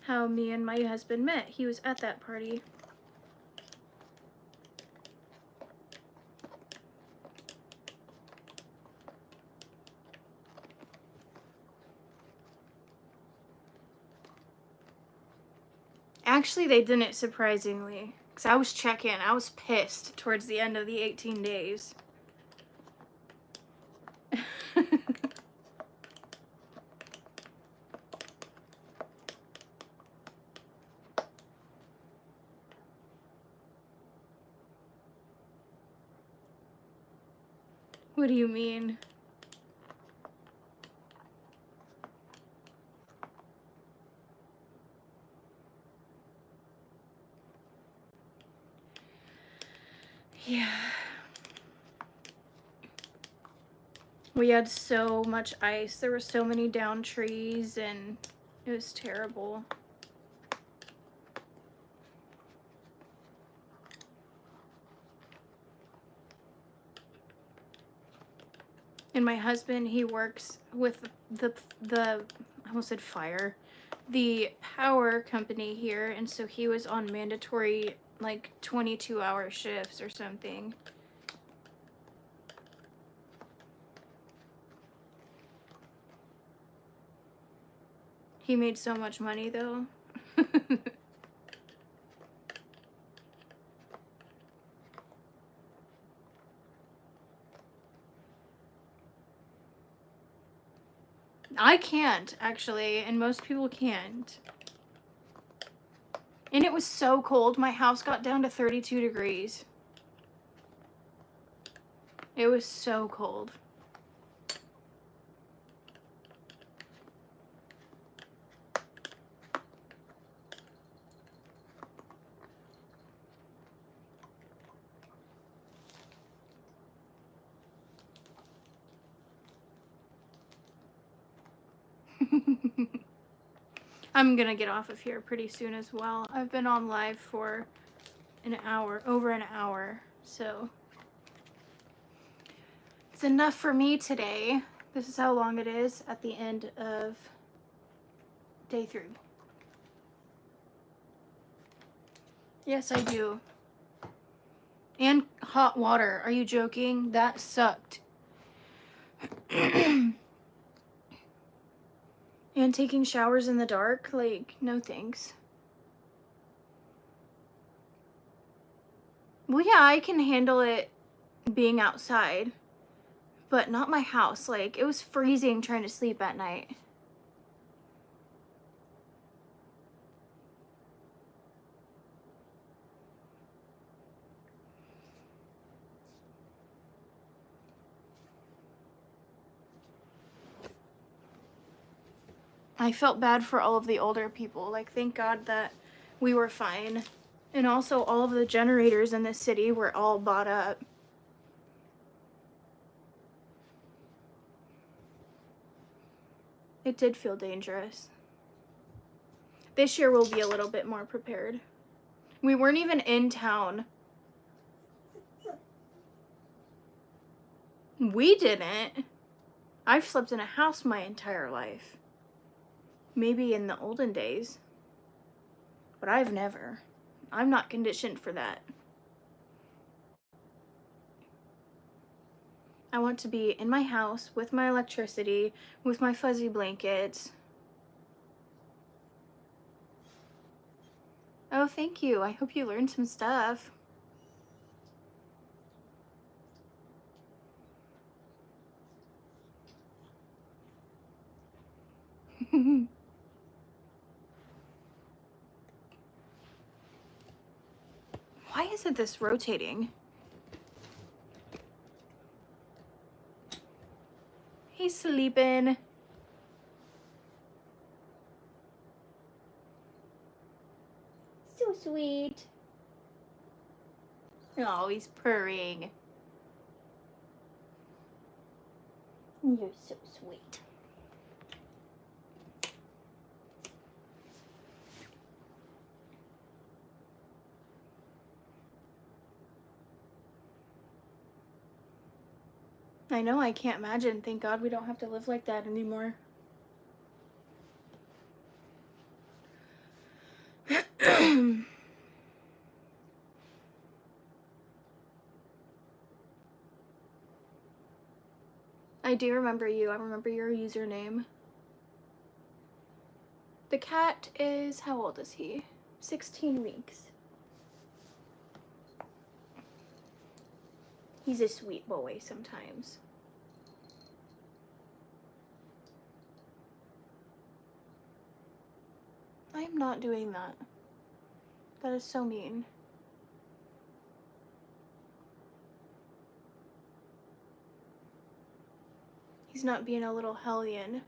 how me and my husband met. He was at that party. Actually, they didn't, surprisingly. Because I was checking. I was pissed towards the end of the 18 days. What do you mean? Yeah. We had so much ice. There were so many down trees and it was terrible. And my husband, he works with the I almost said fire, the power company here, and so he was on mandatory like 22-hour shifts or something. He made so much money though. I can't, actually, and most people can't. And it was so cold. My house got down to 32 degrees. It was so cold. I'm gonna get off of here pretty soon as well. I've been on live for an hour, over an hour, so it's enough for me today. This is how long it is at the end of day 3. Yes, I do. And hot water. Are you joking? That sucked. And taking showers in the dark, like, no thanks. Well, yeah, I can handle it being outside, but not my house. Like, it was freezing trying to sleep at night. I felt bad for all of the older people. Like, thank God that we were fine. And also, all of the generators in this city were all bought up. It did feel dangerous. This year we'll be a little bit more prepared. We weren't even in town. We didn't. I've slept in a house my entire life. Maybe in the olden days. But I've never. I'm not conditioned for that. I want to be in my house with my electricity, with my fuzzy blankets. Oh, thank you. I hope you learned some stuff. Why isn't this rotating? He's sleeping. So sweet. Oh, he's purring. You're so sweet. I know, I can't imagine. Thank God we don't have to live like that anymore. I do remember you. I remember your username. The cat is, how old is he? 16 weeks. He's a sweet boy sometimes. I am not doing that. That is so mean. He's not being a little hellion.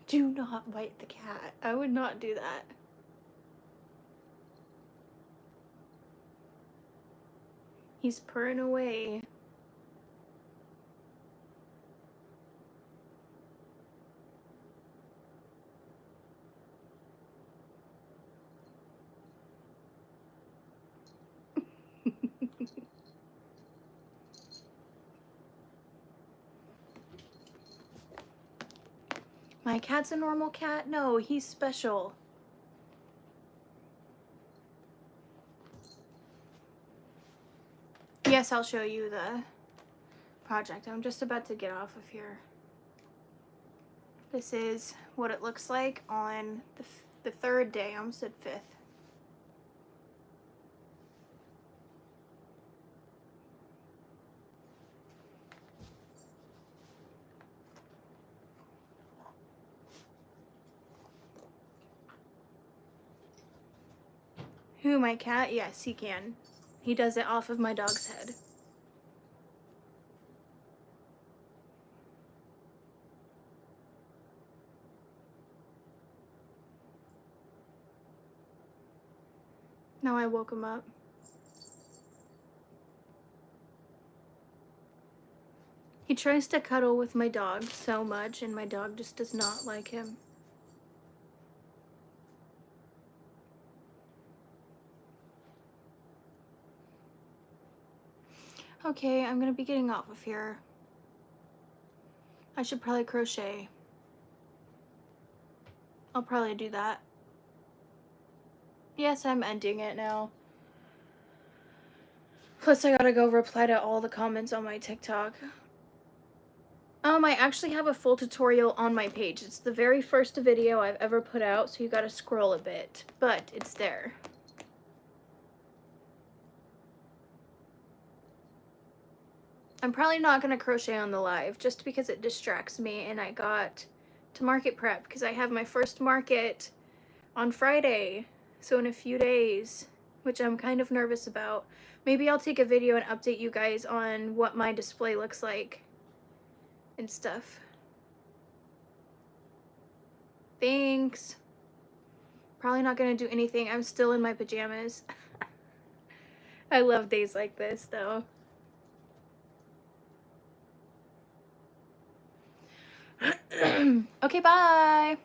Do not bite the cat. I would not do that. He's purring away. My cat's a normal cat? No, he's special. Yes, I'll show you the project. I'm just about to get off of here. This is what it looks like on the third day. I almost said fifth. Who, my cat? Yes, he can. He does it off of my dog's head. Now I woke him up. He tries to cuddle with my dog so much, and my dog just does not like him. Okay, I'm gonna be getting off of here. I should probably crochet. I'll probably do that. Yes, I'm ending it now. Plus, I gotta go reply to all the comments on my TikTok. I actually have a full tutorial on my page. It's the very first video I've ever put out, so you gotta scroll a bit, but it's there. I'm probably not gonna crochet on the live just because it distracts me, and I got to market prep because I have my first market on Friday, so in a few days, which I'm kind of nervous about. Maybe I'll take a video and update you guys on what my display looks like and stuff. Thanks. Probably not gonna do anything. I'm still in my pajamas. I love days like this though. Okay, bye.